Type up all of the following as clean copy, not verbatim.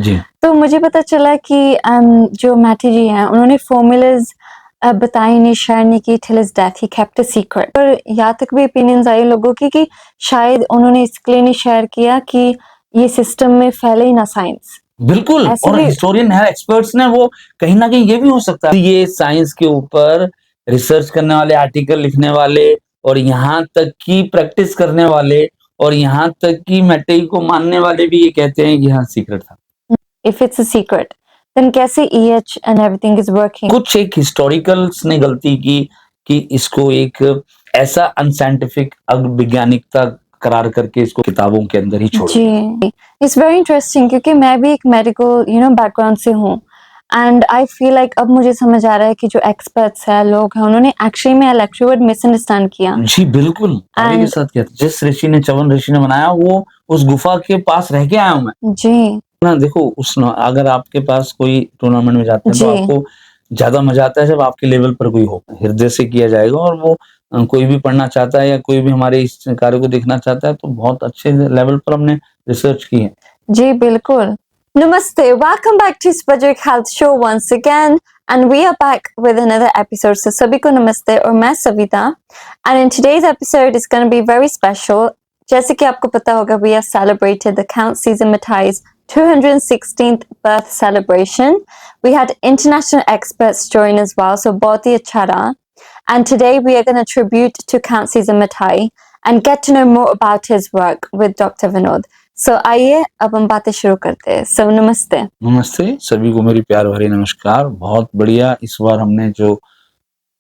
जी। तो मुझे पता चला कि जो मैटी जी हैं उन्होंने फ़ॉर्मूलाज़ बताई नहीं, शेयर नहीं की till his death, he kept a secret. पर यहाँ तक भी ओपिनियंस आई लोगों की कि शायद उन्होंने इसके लिए नहीं शेयर किया कि ये सिस्टम में फैले ही ना साइंस। बिल्कुल, ऐसे और भी हिस्टोरियन है, एक्सपर्ट्स ने वो कहीं न कहीं ये भी हो सकता है, ये साइंस के ऊपर रिसर्च करने वाले, आर्टिकल लिखने वाले और यहाँ तक कि प्रैक्टिस करने वाले और यहाँ तक कि मैटेई को मानने वाले भी ये कहते हैं कि हाँ, सीक्रेट था। If it's a secret then कैसे E H and everything is working? कुछ एक हिस्टोरिकल्स ने गलती की कि इसको एक ऐसा अनसाइंटिफिक अवैज्ञानिकता करार करके इसको किताबों के अंदर ही छोड़ दिया। जी, इट्स वेरी इंटरेस्टिंग क्योंकि मैं भी एक मेडिकल बैकग्राउंड से हूँ एंड आई फील लाइक अब मुझे समझ आ रहा है कि जो एक्सपर्ट्स हैं, लोग हैं, उन्होंने एक्चुअली में इलेक्ट्रिक वर्ड मिसअंडरस्टैंड किया जी, बिल्कुल, पानी के एंड साथ किया था। जिस ऋषि ने च्यवन ऋषि ने बनाया वो उस गुफा के पास रह के आया हूँ मैं। जी, ना देखो उस न अगर आपके पास कोई टूर्नामेंट में जाते हैं तो जी, आपको ज़्यादा मज़ा आता है जब आपके लेवल पर कोई हो। हृदय से किया जाएगा और वो कोई भी पढ़ना चाहता है या कोई भी हमारे इस कार्य को देखना चाहता है तो बहुत अच्छे लेवल पर हमने रिसर्च की है। जी, बिल्कुल। Namaste, welcome back to Spajik Health Show once again and we are back with another episode. So सभी को नमस्ते और मैं Savita and in today's episode is going to be very special. जैसे कि आपको पता होगा we have celebrated the Count Caesar Matai's 216th birth celebration. We had international experts join as well, so बहुत ही अच्छा रहा. And today we are going to tribute to Count Caesar Matai and get to know more about his work with Dr. Vinod. So आइए अब हम बातें शुरू करते हैं। So नमस्ते। नमस्ते, सभी को मेरी प्यार भरी नमस्कार। बहुत बढ़िया इस बार हमने जो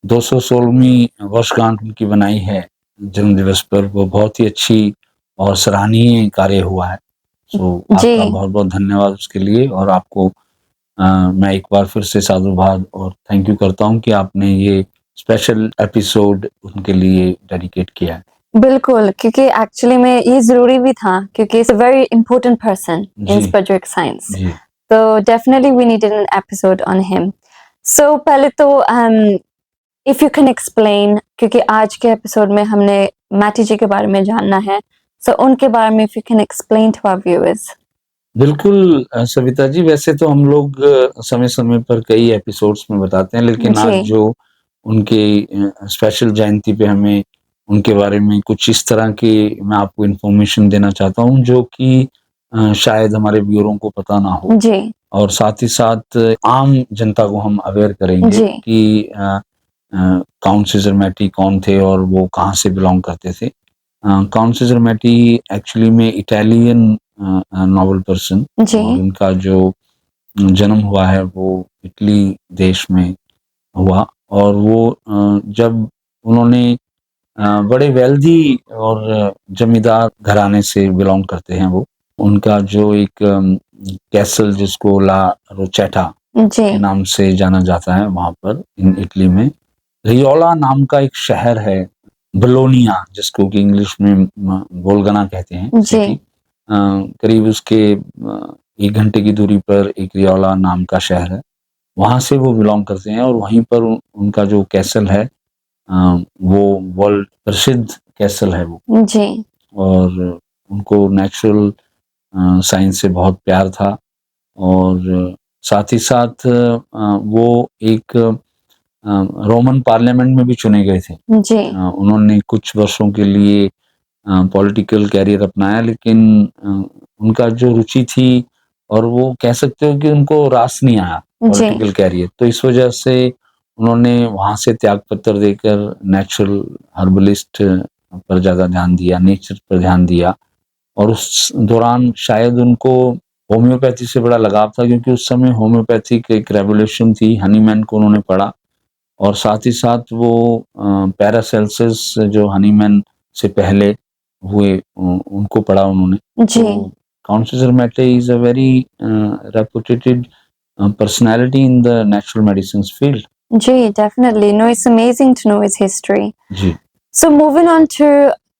216वीं वर्षगांठ उनकी बनाई है जन्म दिवस पर वो बहुत ही अच्छी और सराहनीय कार्य हुआ है। सो जी, आपका बहुत-बहुत धन्यवाद उसके लिए और आपको मैं एक बार फिर से साधुवाद और थैंक यू करता हूँ कि आपने ये स्पेशल एपिसोड उनके लिए डेडिकेट किया है। बिल्कुल क्योंकि एक्चुअली में ये ज़रूरी भी था क्योंकि it's a very important person in जी, स्पजरिक साइंस। जी। तो definitely we needed an episode on him. So पहले तो इफ यू कैन एक्सप्लेन क्योंकि आज के एपिसोड में हमने मैटी जी के बारे में जानना है। सो उनके बारे में if you can explain to our viewers. बिल्कुल सविता जी वैसे तो हम लोग समय-समय पर कई एपिसोड्स में बताते हैं लेकिन आज जी, जो उनके स्पेशल जयंती पे हमें उनके बारे में कुछ इस तरह की मैं आपको इन्फॉर्मेशन देना चाहता हूँ जो कि शायद हमारे व्यूअरों को पता ना हो जी, और साथ ही साथ आम जनता को हम अवेयर करेंगे जी, कि काउंट सीज़र मैटी कौन थे और वो कहाँ से बिलॉन्ग करते थे। काउंट सीज़र मैटी एक्चुअली में इटालियन नोबल पर्सन जी, और इनका जो जन्म हुआ है वो इटली देश में हुआ और वो जब उन्होंने बड़े वेल्दी और जमींदार घराने से बिलॉन्ग करते हैं वो। उनका जो एक कैसल जिसको ला रोचेटा जी, के नाम से जाना जाता है वहाँ पर इन इटली में। रियोला नाम का एक शहर है, बोलोनिया जिसको कि इंग्लिश में बोलगना कहते हैं सिटी। जी, करीब उसके 1 घंटे की दूरी पर एक रियोला नाम का शहर है। वहाँ से वो बिलॉन्ग करते हैं और वहीं पर उनका जो कैसल है वो वर्ल्ड प्रसिद्ध कैसल है वो जी, और उनको नेचुरल साइंस से बहुत प्यार था और साथ ही साथ वो एक रोमन पार्लियामेंट में भी चुने गए थे। जी, उन्होंने कुछ वर्षों के लिए पॉलिटिकल कैरियर अपनाया लेकिन उनका जो रुचि थी और वो कह सकते हो कि उनको रास नहीं आया जी, पॉलिटिकल कैरियर तो इस वजह से उन्होंने वहाँ से त्यागपत्र देकर नेचुरल हर्बलिस्ट पर ज़्यादा ध्यान दिया, नेचर पर ध्यान दिया और उस दौरान शायद उनको होम्योपैथी से बड़ा लगाव था क्योंकि उस समय होम्योपैथिक एक रेवोल्यूशन थी, हनीमैन को उन्होंने पढ़ा और साथ ही साथ वो पैरासेल्सिस जो हनीमैन से पहले हुए उनको पढ़ा उन्होंने। जी, तो Count Cesare Mattei is a very reputed personality in the natural medicines field. जी, definitely. No, it's amazing to know his history. जी, So moving on to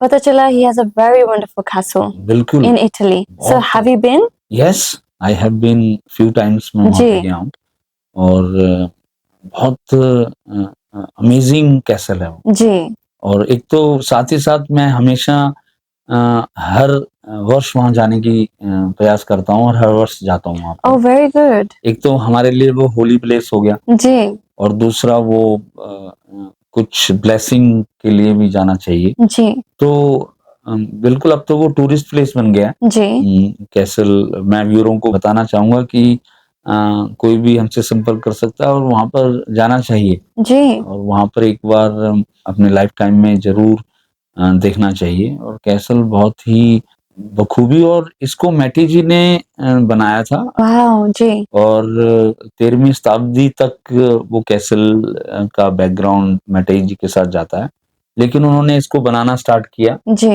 पता चला he has a very wonderful castle बिल्कुल in Italy. So बहुत have you been? yes I have been few times मैं वहाँ पे जी, गया हूँ और बहुत अमेजिंग कैसल है वो जी, और एक तो साथ ही साथ मैं हमेशा हर वर्ष वहाँ जाने की प्रयास करता हूँ और हर वर्ष जाता हूँ वहाँ Oh, पर। very good. एक तो हमारे लिए वो होली प्लेस हो गया जी, और दूसरा वो कुछ ब्लेसिंग के लिए भी जाना चाहिए। जी, तो बिल्कुल अब तो वो टूरिस्ट प्लेस बन गया है। जी, कैसल मैं व्यूअरों को बताना चाहूँगा कि कोई भी हमसे संपर्क कर सकता है और वहाँ पर जाना चाहिए जी, और वहाँ पर एक बार अपने लाइफ टाइम में ज़रूर देखना चाहिए और कैसल बहुत ही बखूबी और इसको मैटी जी ने बनाया था वाओ! जी, और 13वीं शताब्दी तक वो कैसल का बैकग्राउंड मैटी जी के साथ जाता है। लेकिन उन्होंने इसको बनाना स्टार्ट किया जी,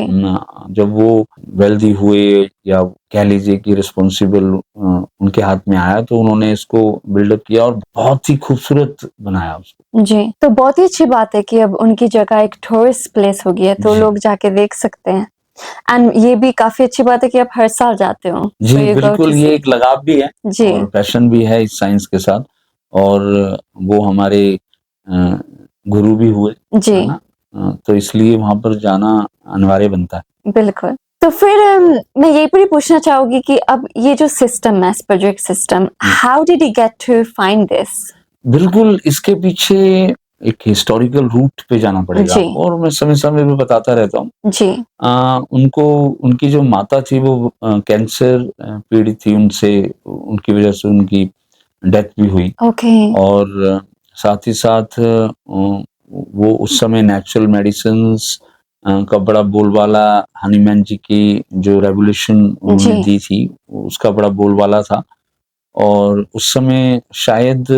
जब वो वेल्दी हुए या कह लीजिए कि रिस्पॉन्सिबल उनके हाथ में आया तो उन्होंने इसको बिल्डअप किया और बहुत ही खूबसूरत बनाया उसको। जी। तो बहुत ही अच्छी बात है कि अब उनकी जगह एक टूरिस्ट प्लेस हो गई है, तो जी। लोग जाके देख सकते हैं। एंड ये भी काफ़ी अच्छी बात है कि आप हर साल जाते हो। जी, So you go बिल्कुल to ये see. एक लगाव भी है जी, और पैशन भी है इस साइंस के साथ और वो हमारे अ, गुरु भी हुए, जी, है ना? तो इसलिए वहाँ पर जाना अनिवार्य बनता है। बिल्कुल। तो फिर मैं ये भी पूछना चाहूँगी कि अब ये जो सिस्टम है, spagyric system, how did he get to find this? बिल्कुल, इसके पीछे एक हिस्टोरिकल रूट पे जाना पड़ेगा जी, आपको और मैं समय-समय पे बताता रहता हूँ। जी, उनको उनकी जो माता थी वो कैंसर पीड़ित थी उनसे उनकी वज़ह से उनकी डेथ भी हुई ओके, और साथ ही साथ वो उस समय नेचुरल मेडिसिन्स का बड़ा बोलबाला हनीमैन जी की जो रेवोल्यूशन उन्होंने जी, दी थी, उसका बड़ा बोलबाला था और उस समय शायद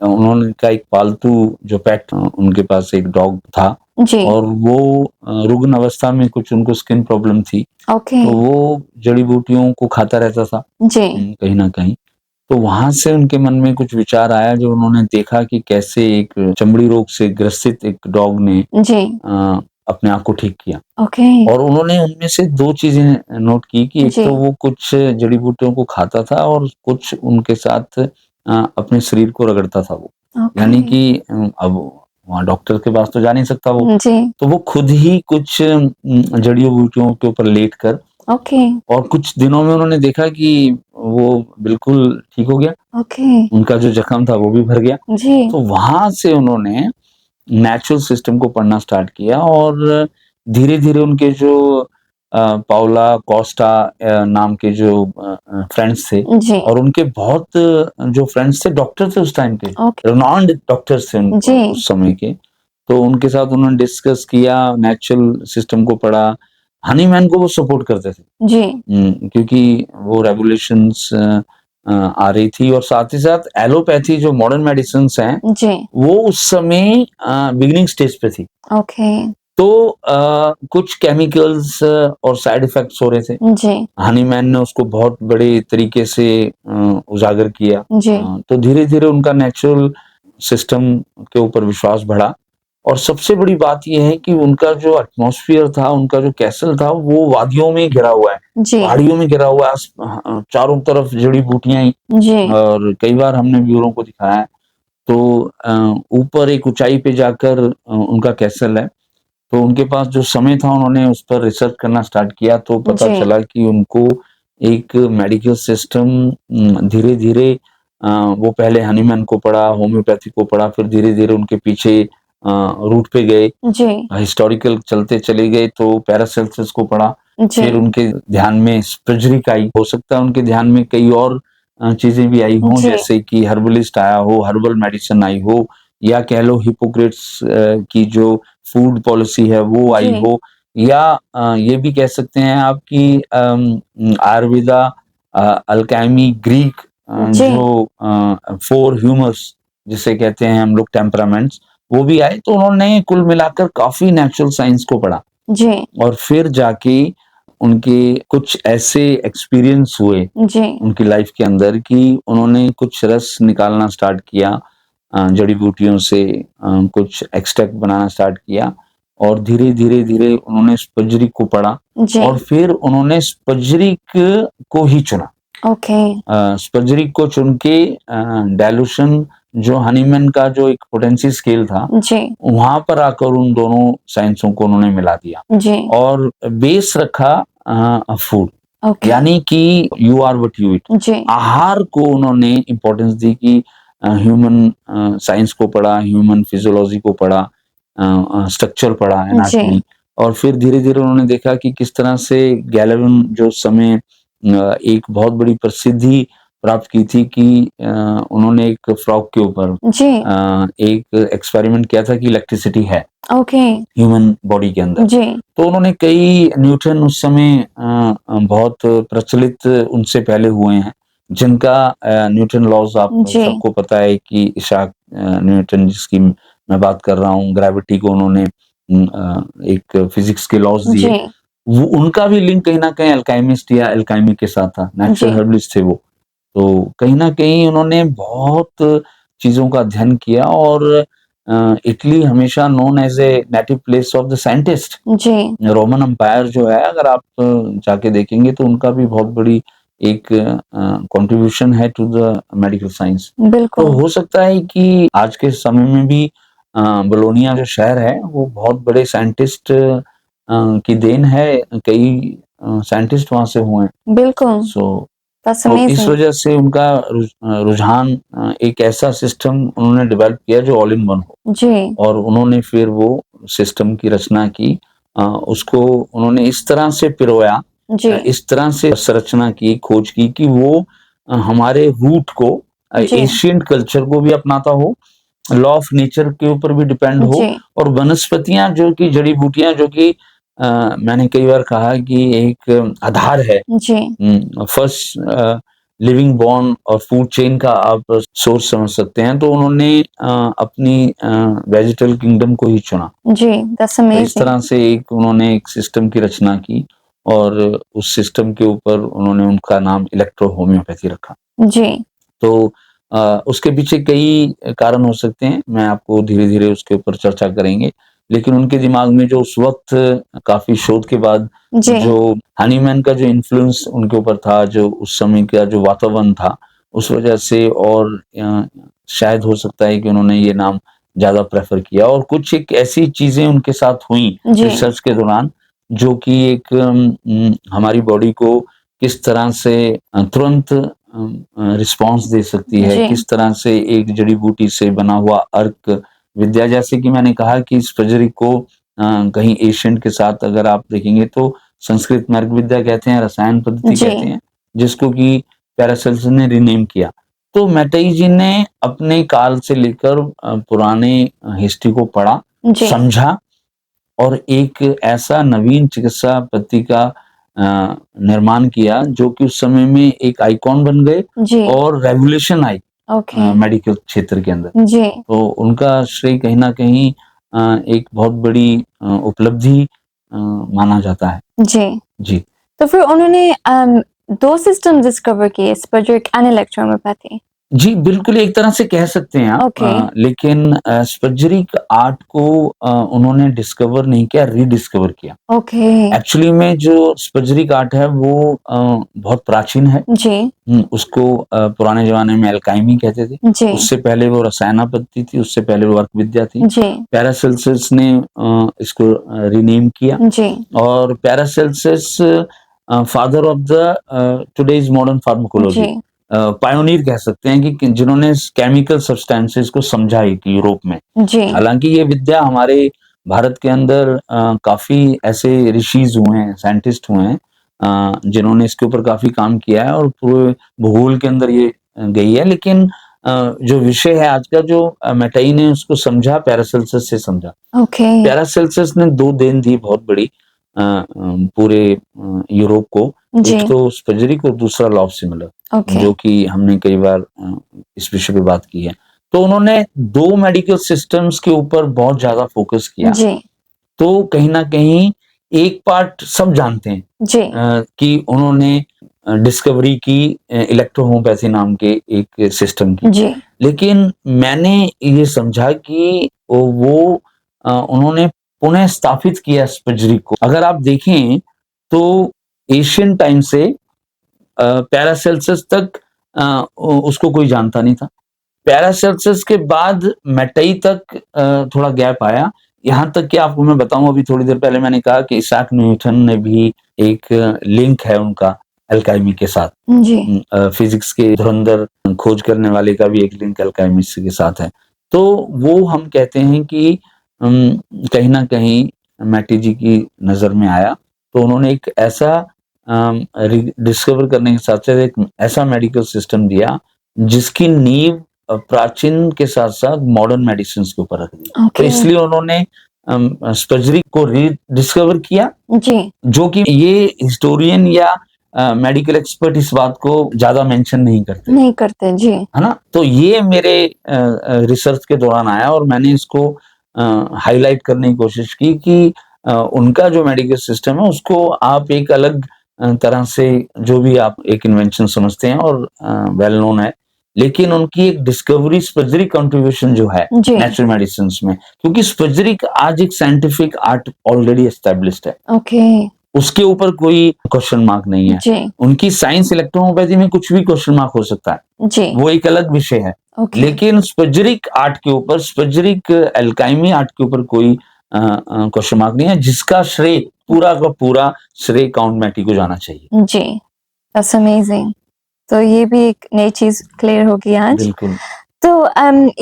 उन्होंने का एक पालतू जो पेट उनके पास एक डॉग था जी, और वो रुग्ण अवस्था में कुछ उनको स्किन प्रॉब्लम थी, ओके, तो वो जड़ी-बूटियों को खाता रहता था जी, कहीं न कहीं। तो वहाँ से उनके मन में कुछ विचार आया जो उन्होंने देखा कि कैसे एक चमड़ी रोग से ग्रसित एक डॉग ने जी, अपने आप को ठीक किया ओके, और उन्होंने उनमें से 2 चीज़ें नोट की कि एक जी, तो वो कुछ जड़ी-बूटियों को खाता था और कुछ उनके साथ अपने शरीर को रगड़ता था वो। ओके, यानी कि अब वहाँ डॉक्टर के पास तो जा नहीं सकता वो, जी, तो वो खुद ही कुछ जड़ी-बूटियों के ऊपर लेटकर ओके, और कुछ दिनों में उन्होंने देखा कि वो बिल्कुल ठीक हो गया। ओके, उनका जो ज़ख्म था वो भी भर गया। जी, तो वहाँ से उन्होंने नेचुरल सिस्टम को पढ़ना स्टार्ट किया और धीरे-धीरे उनके जो पाउला कोस्टा नाम के जो फ्रेंड्स थे जी, और उनके बहुत जो फ्रेंड्स थे डॉक्टर थे उस टाइम के, ओके, रिनाउंड डॉक्टर्स थे जी, उस समय के। तो उनके साथ उन्होंने डिस्कस किया, नेचुरल सिस्टम को पढ़ा। हनीमैन को वो सपोर्ट करते थे। जी, क्योंकि वो रेवोल्यूशंस आ रही थी और साथ ही साथ एलोपैथी जो मॉडर्न मेडिसिन्स हैं, जी, वो उस समय बिगिनिंग स्टेज पे थी। ओके, तो कुछ केमिकल्स और साइड इफ़ेक्ट्स हो रहे थे। जी, हनीमैन ने उसको बहुत बड़े तरीके से उजागर किया। जी, तो धीरे-धीरे उनका नेचुरल सिस्टम के ऊपर विश्वास बढ़ा और सबसे बड़ी बात ये है कि उनका जो एटमॉस्फियर था, उनका जो कैसल था, वो वादियों में घिरा हुआ है, जी, पहाड़ियों में घिरा हुआ है, चारों तरफ जड़ी-बूटियाँ ही जी, और कई बार हमने व्यूअरों को दिखाया है। तो ऊपर एक ऊँचाई पे जाकर उनका कैसल है। तो उनके पास जो समय था उन्होंने उस पर रिसर्च करना स्टार्ट किया तो पता जी, चला कि उनको एक मेडिकल सिस्टम धीरे-धीरे वो पहले हनीमैन को पढ़ा, होम्योपैथी को पढ़ा, फिर धीरे-धीरे उनके पीछे रूट पे गए। जी, हिस्टोरिकल चलते चले गए तो पैरासेल्सस को पढ़ा, फिर जी, उनके ध्यान में स्पिरिचुअलिटी आई। हो सकता है उनके ध्यान में कई और चीज़ें भी आई हों जी, जैसे कि हर्बलिस्ट आया हो, हर्बल मेडिसिन आई हो या कह लो हिपोक्रेट्स की जो फूड पॉलिसी है वो आई जी, हो या ये भी कह सकते हैं आप कि आयुर्वेदा, अल्केमी, ग्रीक जी, जो 4 ह्यूमर्स जिसे कहते हैं हम लोग टेम्परामेंट्स वो भी आए तो उन्होंने कुल मिलाकर काफ़ी नेचुरल साइंस को पढ़ा जी, और फिर जाके उनके कुछ ऐसे एक्सपीरियंस हुए जी, उनकी लाइफ के अंदर कि उन्होंने कुछ रस निकालना स्टार्ट किया जड़ी-बूटियों से कुछ एक्सट्रैक्ट बनाना स्टार्ट किया और धीरे-धीरे उन्होंने स्पज्रिक को पढ़ा जी, और फिर उन्होंने स्पज्रिक को ही चुना। ओके, स्पज्रिक को चुन के डाइल्यूशन जो हनीमैन का जो एक पोटेंसी स्केल था, जी, वहाँ पर आकर उन दोनों साइंसों को उन्होंने मिला दिया जी, और बेस रखा फूड, ओके यानी कि you are what you eat. जी आहार को उन्होंने इम्पोर्टेंस दी कि ह्यूमन साइंस को पढ़ा, ह्यूमन फिजियोलॉजी को पढ़ा, स्ट्रक्चर पढ़ा, एनाटॉमी, और फिर धीरे-धीरे उन्होंने देखा कि किस तरह से गैलेवन जो उस समय एक बहुत बड़ी प्रसिद्धि प्राप्त की थी कि उन्होंने एक फ्रॉग के ऊपर जी एक एक्सपेरिमेंट किया था कि इलेक्ट्रिसिटी है ओके ह्यूमन बॉडी के अंदर। जी तो उन्होंने कई न्यूटन उस समय बहुत प्रचलित उनसे पहले हुए हैं, जिनका न्यूटन लॉज आप जी सबको पता है कि इशाक न्यूटन जिसकी मैं बात कर रहा हूँ, ग्रेविटी को उन्होंने एक फिजिक्स के लॉज दिए। जी वो उनका भी लिंक कहीं न कहीं अल्केमिस्ट या अल्केमी के साथ था, नेचुरल जी हर्बलिस्ट थे वो। तो कहीं न कहीं उन्होंने बहुत चीज़ों का अध्ययन किया, और इटली हमेशा known as a native place of the scientist. जी रोमन एम्पायर जो है, अगर आप जाके देखेंगे तो उनका भी बहुत बड़ी एक कंट्रीब्यूशन है टू द मेडिकल साइंस। तो बिल्कुल हो सकता है कि आज के समय में भी बोलोनिया जो शहर है वो बहुत बड़े साइंटिस्ट की देन है, कई साइंटिस्ट वहाँ से हुए हैं। बिल्कुल सो दैट्स तो इस अमेजिंग वजह से उनका रुझान एक ऐसा सिस्टम उन्होंने डेवलप किया जो ऑल इन वन हो, जी और उन्होंने फिर वो सिस्टम की रचना की। उसको उन्होंने इस तरह से पिरोया, जी इस तरह से संरचना की, खोज की कि वो हमारे रूट को, जी एशियंट कल्चर को भी अपनाता हो, लॉ ऑफ नेचर के ऊपर भी डिपेंड हो, जी और वनस्पतियां जो कि जड़ी-बूटियां जो कि मैंने कई बार कहा कि एक आधार है जी फर्स्ट लिविंग बॉर्न और फूड चेन का आप सोर्स समझ सकते हैं। तो उन्होंने अपनी वेजिटल किंगडम को ही चुना। जी दैट्स तो इस अमेजिंग तरह से एक उन्होंने एक सिस्टम की रचना की, और उस सिस्टम के ऊपर उन्होंने उनका नाम इलेक्ट्रो होम्योपैथी रखा। जी तो उसके पीछे कई कारण हो सकते हैं, मैं आपको धीरे-धीरे उसके ऊपर चर्चा करेंगे। लेकिन उनके दिमाग में जो उस वक़्त काफ़ी शोध के बाद जी जो हनीमैन का जो इन्फ्लुएंस उनके ऊपर था, जो उस समय का जो वातावरण था, उस वजह से, और शायद हो सकता है कि उन्होंने ये नाम ज़्यादा प्रेफ़र किया, और कुछ एक ऐसी चीज़ें उनके साथ हुई जी रिसर्च के दौरान, जो कि एक हमारी बॉडी को किस तरह से तुरंत रिस्पॉन्स दे सकती है, जी किस तरह से एक जड़ी-बूटी से बना हुआ अर्क विद्या, जैसे कि मैंने कहा कि इस फजरी को कहीं एशियंट के साथ अगर आप देखेंगे तो संस्कृत में अर्क विद्या कहते हैं, रसायन पद्धति जी कहते हैं, जिसको कि पैरासेल्स ने रीनेम किया। तो मैटेई जी ने अपने काल से लेकर पुराने हिस्ट्री को पढ़ा, जी समझा, और एक ऐसा नवीन चिकित्सा पद्धति का निर्माण किया जो कि उस समय में एक आइकॉन बन गए, जी और रेवोल्यूशन आई ओके मेडिकल क्षेत्र के अंदर। जी तो उनका श्रेय कहीं न कहीं एक बहुत बड़ी उपलब्धि माना जाता है। जी जी। तो फिर उन्होंने दो सिस्टम डिस्कवर किए स्पजरिक एंड इलेक्ट्रोहोम्योपैथी जी, बिल्कुल एक तरह से कह सकते हैं आप, ओके लेकिन स्पज्जरिक आर्ट को उन्होंने डिस्कवर नहीं किया, रीडिस्कवर किया। ओके एक्चुअली में जो स्पज्जरिक आर्ट है वो बहुत प्राचीन है। जी उसको पुराने ज़माने में अल्काइमी कहते थे। जी उससे पहले वो रसायन पद्धति थी, उससे पहले वो अर्क विद्या थी। जी पैरासेल्सस ने इसको रीनेम किया, जी और Paracelsus father of the today's modern pharmacology, जी पायोनियर कह सकते हैं कि जिन्होंने केमिकल सब्सटेंसेस को समझा एक यूरोप में। जी हालाँकि ये विद्या हमारे भारत के अंदर काफ़ी ऐसे ऋषिज़ हुए हैं, साइंटिस्ट हुए हैं जिन्होंने इसके ऊपर काफ़ी काम किया है, और पूरे भूगोल के अंदर ये गई है। लेकिन जो विषय है आज का, जो मैटेई ने उसको समझा, पैरासेल्सस से समझा। ओके पैरासेल्सस ने 2 देन दी बहुत बड़ी पूरे यूरोप को। जी एक तो स्पजरिक और दूसरा लॉ ऑफ सिमिलर, ओके जो कि हमने कई बार इस विषय पे बात की है। तो उन्होंने 2 मेडिकल सिस्टम्स के ऊपर बहुत ज़्यादा फोकस किया। जी तो कहीं न कहीं एक पार्ट सब जानते हैं जी कि उन्होंने डिस्कवरी की इलेक्ट्रोहोम्योपैथी नाम के एक सिस्टम की। जी लेकिन मैंने ये समझा कि वो उन्होंने पुनः स्थापित किया स्पज्जरिक को। अगर आप देखें तो एशियन टाइम से पैरासेल्सस तक उसको कोई जानता नहीं था। पैरासेल्सस के बाद मैटेई तक थोड़ा गैप आया। यहाँ तक कि आपको मैं बताऊं, अभी थोड़ी देर पहले मैंने कहा कि इसाक न्यूटन ने भी एक लिंक है उनका अल्काइमी के साथ। जी। फिजिक्स के धुरंधर खोज करने वाले का भी एक लिंक अल्काइमिस्ट के साथ है। तो वो हम कहते हैं कि कहीं ना कहीं मैटी जी की नजर में आया, तो उन्होंने एक ऐसा डिस्कवर करने के साथ साथ एक ऐसा मेडिकल सिस्टम दिया जिसकी नींव प्राचीन के साथ साथ मॉडर्न मेडिसिन के ऊपर रख दी। तो ओके। इसलिए उन्होंने स्पजरी को डिस्कवर किया, जी। जो कि ये हिस्टोरियन या मेडिकल एक्सपर्ट इस बात को ज्यादा मेंशन नहीं करते, जी। है ना। तो ये मेरे रिसर्च के दौरान आया और मैंने इसको हाईलाइट करने की कोशिश की कि उनका जो मेडिकल सिस्टम है उसको आप एक अलग तरह से, जो भी आप एक इन्वेंशन समझते हैं और वेल नोन है, लेकिन उनकी एक डिस्कवरी स्पजरी कंट्रीब्यूशन जो है जी। नेचुरल मेडिसिन में, क्योंकि स्पजरी आज एक साइंटिफिक आर्ट ऑलरेडी एस्टेब्लिश्ड है, ओके। उसके ऊपर कोई क्वेश्चन मार्क नहीं है। जी। उनकी साइंस इलेक्ट्रोहोम्योपैथी में कुछ भी क्वेश्चन मार्क हो सकता है, जी। वो एक अलग विषय है। ओके। लेकिन स्पजरिक आर्ट के ऊपर, स्पजरिक एल्काइमी आर्ट के ऊपर कोई क्वेश्चन मार्क नहीं है, जिसका श्रेय पूरा का पूरा श्रेय काउंट मैटी को जाना चाहिए। जी, दैट्स अमेजिंग। तो ये भी एक नई चीज क्लियर होगी आज। बिल्कुल। तो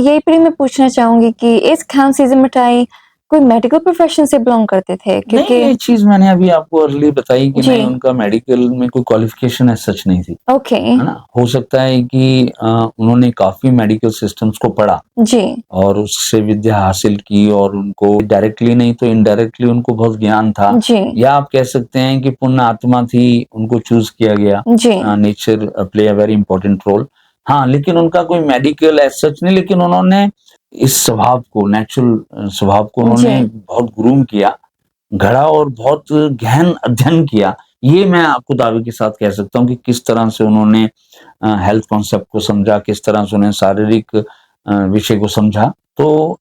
यही पर मैं पूछना चाहूंगी कि इस खान सीजमटाई कोई मेडिकल प्रोफेशन से बिलोंग करते थे? नहीं, क्योंकि ये चीज मैंने अभी आपको अर्ली बताई कि जी। नहीं, उनका मेडिकल में कोई क्वालिफिकेशन है सच नहीं थी, ओके। है ना। हो सकता है कि उन्होंने काफी मेडिकल सिस्टम्स को पढ़ा जी। और उससे विद्या हासिल की, और उनको डायरेक्टली नहीं तो इनडायरेक्टली उनको बहुत ज्ञान था, जी। या आप कह सकते हैं कि पुण्य आत्मा थी, उनको चूज किया गया। जी। Nature play a very important role. हाँ, लेकिन उनका कोई मेडिकल एज सच नहीं, लेकिन उन्होंने इस स्वभाव को, नेचुरल स्वभाव को उन्होंने जी। बहुत ग्रूम किया, घड़ा और बहुत गहन अध्ययन किया। ये मैं आपको दावे के साथ कह सकता हूँ कि किस तरह से उन्होंने हेल्थ कॉन्सेप्ट को समझा, किस तरह से उन्होंने शारीरिक विषय को समझा। तो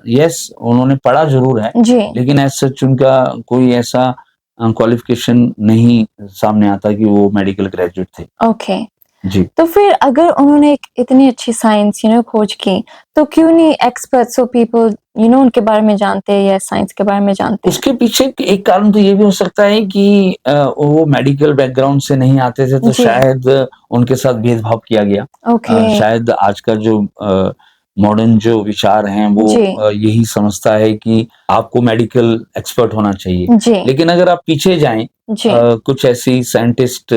यस, उन्होंने पढ़ा जरूर है, जी। लेकिन एज सच उनका कोई ऐसा क्वालिफिकेशन नहीं सामने आता कि वो मेडिकल ग्रेजुएट थे। ओके। जी। तो फिर अगर उन्होंने एक इतनी अच्छी साइंस खोज की, तो क्यों नहीं एक्सपर्ट्स और पीपल उनके बारे में जानते हैं या साइंस के बारे में जानते हैं? उसके पीछे एक कारण तो ये भी हो सकता है कि वो मेडिकल बैकग्राउंड से नहीं आते थे, तो जी। शायद उनके साथ भेदभाव किया गया। ओके। शायद आज का जो मॉडर्न जो विचार हैं वो जी। यही समझता है कि आपको मेडिकल एक्सपर्ट होना चाहिए। जी। लेकिन अगर आप पीछे जाएं, जी। कुछ ऐसी साइंटिस्ट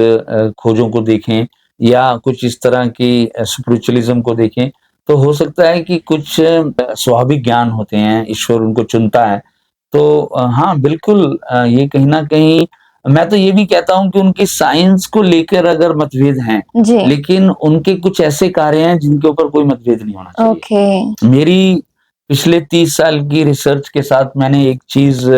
खोजों को देखें या कुछ इस तरह की स्पिरिचुअलिज्म को देखें, तो हो सकता है कि कुछ स्वाभाविक ज्ञान होते हैं, ईश्वर उनको चुनता है। तो हाँ, बिल्कुल ये कहीं न कहीं, मैं तो ये भी कहता हूँ कि उनकी साइंस को लेकर अगर मतभेद हैं, जी। लेकिन उनके कुछ ऐसे कार्य हैं जिनके ऊपर कोई मतभेद नहीं होना चाहिए। ओके। मेरी पिछले 30 साल की रिसर्च के साथ मैंने एक चीज़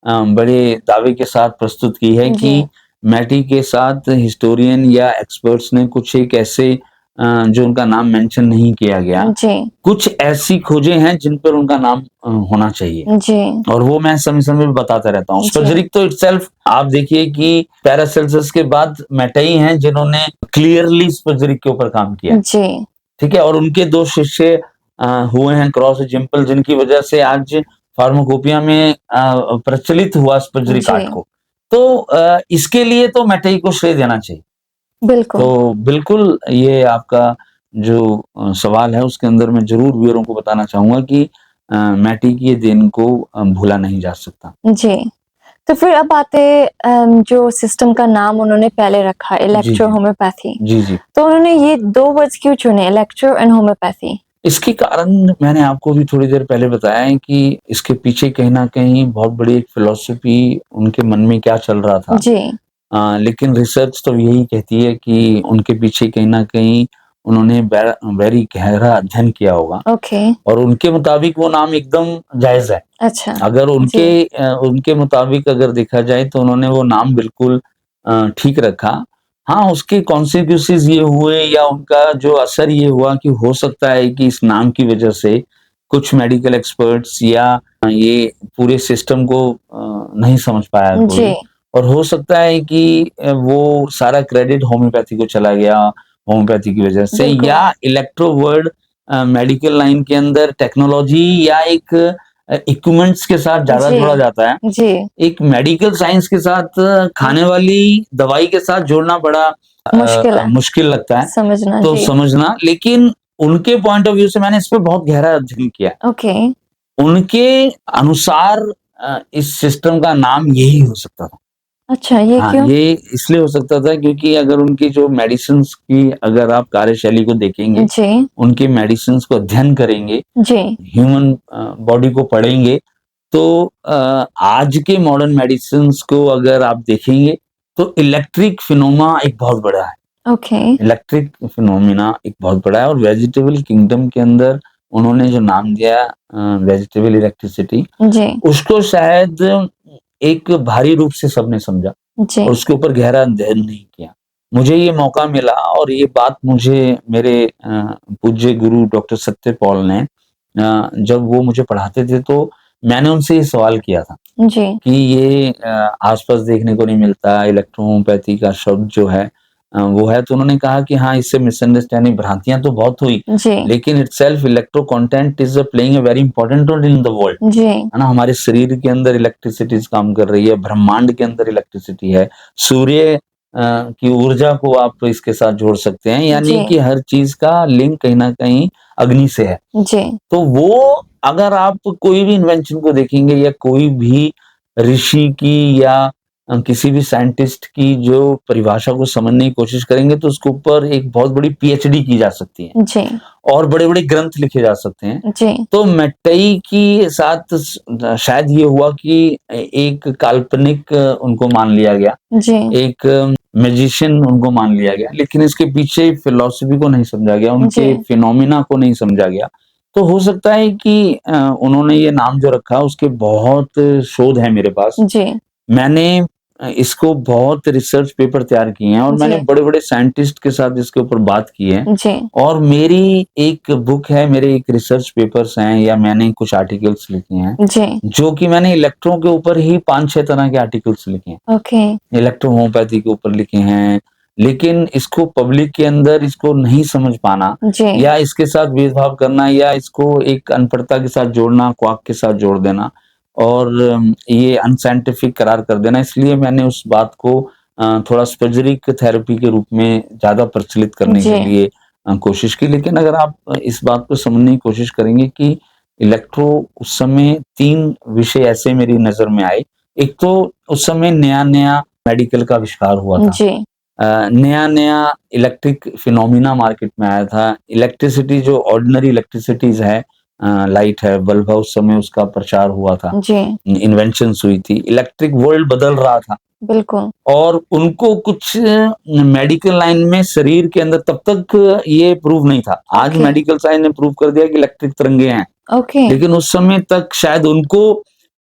बड़े दावे के साथ प्रस्तुत की है जी। कि मैटी के साथ हिस्टोरियन या एक्सपर्ट्स ने कुछ एक ऐसे जो उनका नाम मेंशन नहीं किया गया, जी। कुछ ऐसी खोजें हैं जिन पर उनका नाम होना चाहिए, जी। और वो मैं समय-समय पे बताता रहता हूँ। जी। स्पजरिक तो इटसेल्फ आप देखिए कि पैरासेल्सस के बाद मैटई हैं जिन्होंने क्लियरली स्पजरिक के ऊपर काम किया, जी। ठीक है। और उनके 2 शिष्य हुए हैं, क्रॉस और जिम्पल, जिनकी वजह से आज फार्माकोपिया में प्रचलित हुआ स्पजरिक आर्ट जी। को। तो इसके लिए तो मैटई को श्रेय देना चाहिए। बिल्कुल। तो बिल्कुल ये आपका जो सवाल है उसके अंदर मैं ज़रूर व्यूअरों को बताना चाहूँगा कि मैटी की ये देन को भूला नहीं जा सकता। जी। तो फिर अब आते जो सिस्टम का नाम उन्होंने पहले रखा, जी, इलेक्ट्रो जी। होम्योपैथी। जी, जी। तो उन्होंने ये 2 वर्ड्स क्यों चुने, इलेक्ट्रो एंड होम्योपैथी? इसके कारण मैंने आपको भी थोड़ी देर पहले बताया है कि इसके पीछे कहीं न कहीं बहुत बड़ी एक फिलॉसफी उनके मन में क्या चल रहा था। जी। लेकिन रिसर्च तो यही कहती है कि उनके पीछे कहीं न कहीं उन्होंने वेरी गहरा अध्ययन किया होगा, ओके। और उनके मुताबिक वो नाम एकदम जायज़ है। अच्छा। अगर जी। उनके मुताबिक अगर देखा जाए तो उन्होंने वो नाम बिल्कुल ठीक रखा। हाँ, उसके कॉन्सिक्वेंसेस ये हुए या उनका जो असर ये हुआ कि हो सकता है कि इस नाम की वजह से कुछ मेडिकल एक्सपर्ट्स या ये पूरे सिस्टम को नहीं समझ पाया जी। कोई, और हो सकता है कि वो सारा क्रेडिट होम्योपैथी को चला गया, होम्योपैथी की वजह से, बिल्कुल। या इलेक्ट्रो वर्ड मेडिकल लाइन के अंदर टेक्नोलॉजी या एक इक्विपमेंट्स के साथ ज्यादा जी। जोड़ा जाता है, जी। एक मेडिकल साइंस के साथ खाने वाली दवाई के साथ जोड़ना बड़ा मुश्किल है मुश्किल लगता है समझना। तो जी। समझना। लेकिन उनके पॉइंट ऑफ व्यू से मैंने इस पे बहुत गहरा अध्ययन किया। ओके। उनके अनुसार इस सिस्टम का नाम यही हो सकता था। अच्छा, ये हाँ, क्यों? ये इसलिए हो सकता था क्योंकि अगर उनकी जो मेडिसिन्स की अगर आप कार्यशैली को देखेंगे, जी। उनके मेडिसिन्स को अध्ययन करेंगे, जी। ह्यूमन बॉडी को पढ़ेंगे, तो आज के मॉडर्न मेडिसिन्स को अगर आप देखेंगे तो इलेक्ट्रिक फिनोमेना एक बहुत बड़ा है। ओके। इलेक्ट्रिक फिनोमेना एक बहुत बड़ा है और वेजिटेबल किंगडम के अंदर उन्होंने जो नाम दिया वेजिटेबल इलेक्ट्रिसिटी, जी। उसको शायद एक भारी रूप से सबने समझा जी। और उसके ऊपर गहरा अध्ययन नहीं किया। मुझे ये मौका मिला और ये बात मुझे मेरे पूज्य गुरु डॉक्टर सत्य पॉल ने जब वो मुझे पढ़ाते थे तो मैंने उनसे ये सवाल किया था जी। कि ये आसपास देखने को नहीं मिलता, इलेक्ट्रोहोम्योपैथी का शब्द जो है वो है। तो उन्होंने कहा कि हाँ, इससे मिसअंडरस्टैंडिंग, भ्रांतियां तो बहुत हुई, जी। लेकिन itself electro content is playing a very important role in the world. जी। है ना, हमारे शरीर के अंदर इलेक्ट्रिसिटी काम कर रही है, ब्रह्मांड के अंदर इलेक्ट्रिसिटी है, सूर्य की ऊर्जा को आप इसके साथ जोड़ सकते हैं, यानी जी। कि हर चीज का लिंक कहीं ना कहीं अग्नि से है। जी। तो वो अगर आप कोई भी इन्वेंशन को देखेंगे या कोई भी ऋषि की या किसी भी साइंटिस्ट की जो परिभाषा को समझने की कोशिश करेंगे तो उसके ऊपर एक बहुत बड़ी पीएचडी की जा सकती है जी। और बड़े-बड़े ग्रंथ लिखे जा सकते हैं। जी। तो मैट्टेई की साथ शायद ये हुआ कि एक काल्पनिक उनको मान लिया गया, जी। एक मैजिशियन उनको मान लिया गया, लेकिन इसके पीछे फिलॉसफी को नहीं समझा गया, उनके जी। फिनोमिना को नहीं समझा गया। तो हो सकता है कि उन्होंने ये नाम जो रखा उसके बहुत शोध है मेरे पास। जी। मैंने इसको बहुत रिसर्च पेपर तैयार किए हैं और मैंने जी। बड़े-बड़े साइंटिस्ट के साथ इसके ऊपर बात की है जी। और मेरी एक बुक है, मेरे एक रिसर्च पेपर्स हैं या मैंने कुछ आर्टिकल्स लिखे हैं, जी। जो कि मैंने इलेक्ट्रो के ऊपर ही 5-6 तरह के आर्टिकल्स लिखे हैं। ओके। इलेक्ट्रो होम्योपैथी के ऊपर लिखे हैं, लेकिन इसको पब्लिक के अंदर इसको नहीं समझ पाना जी। या इसके साथ भेदभाव करना या इसको एक अनपढ़ता के साथ जोड़ना, क्वाक के साथ जोड़ देना और ये अनसाइंटिफिक करार कर देना, इसलिए मैंने उस बात को थोड़ा स्पजरिक थेरेपी के रूप में ज़्यादा प्रचलित करने के जी। लिए कोशिश की। लेकिन अगर आप इस बात को समझने की कोशिश करेंगे कि इलेक्ट्रो उस समय 3 विषय ऐसे मेरी नज़र में आए। एक तो उस समय नया-नया मेडिकल का आविष्कार हुआ था। जी। नया-नया इलेक्ट्रिक फिनोमिना मार्केट में आया था। इलेक्ट्रिसिटी जो ऑर्डिनरी इलेक्ट्रिसिटीज़ है, लाइट है, बल्ब है, उस समय उसका प्रचार हुआ था। जी। इन्वेंशंस हुई थी। इलेक्ट्रिक वर्ल्ड बदल रहा था बिल्कुल। और उनको कुछ मेडिकल लाइन में शरीर के अंदर तब तक ये प्रूव नहीं था। आज ओके। मेडिकल साइंस ने प्रूव कर दिया कि इलेक्ट्रिक तरंगे हैं। ओके। लेकिन उस समय तक शायद उनको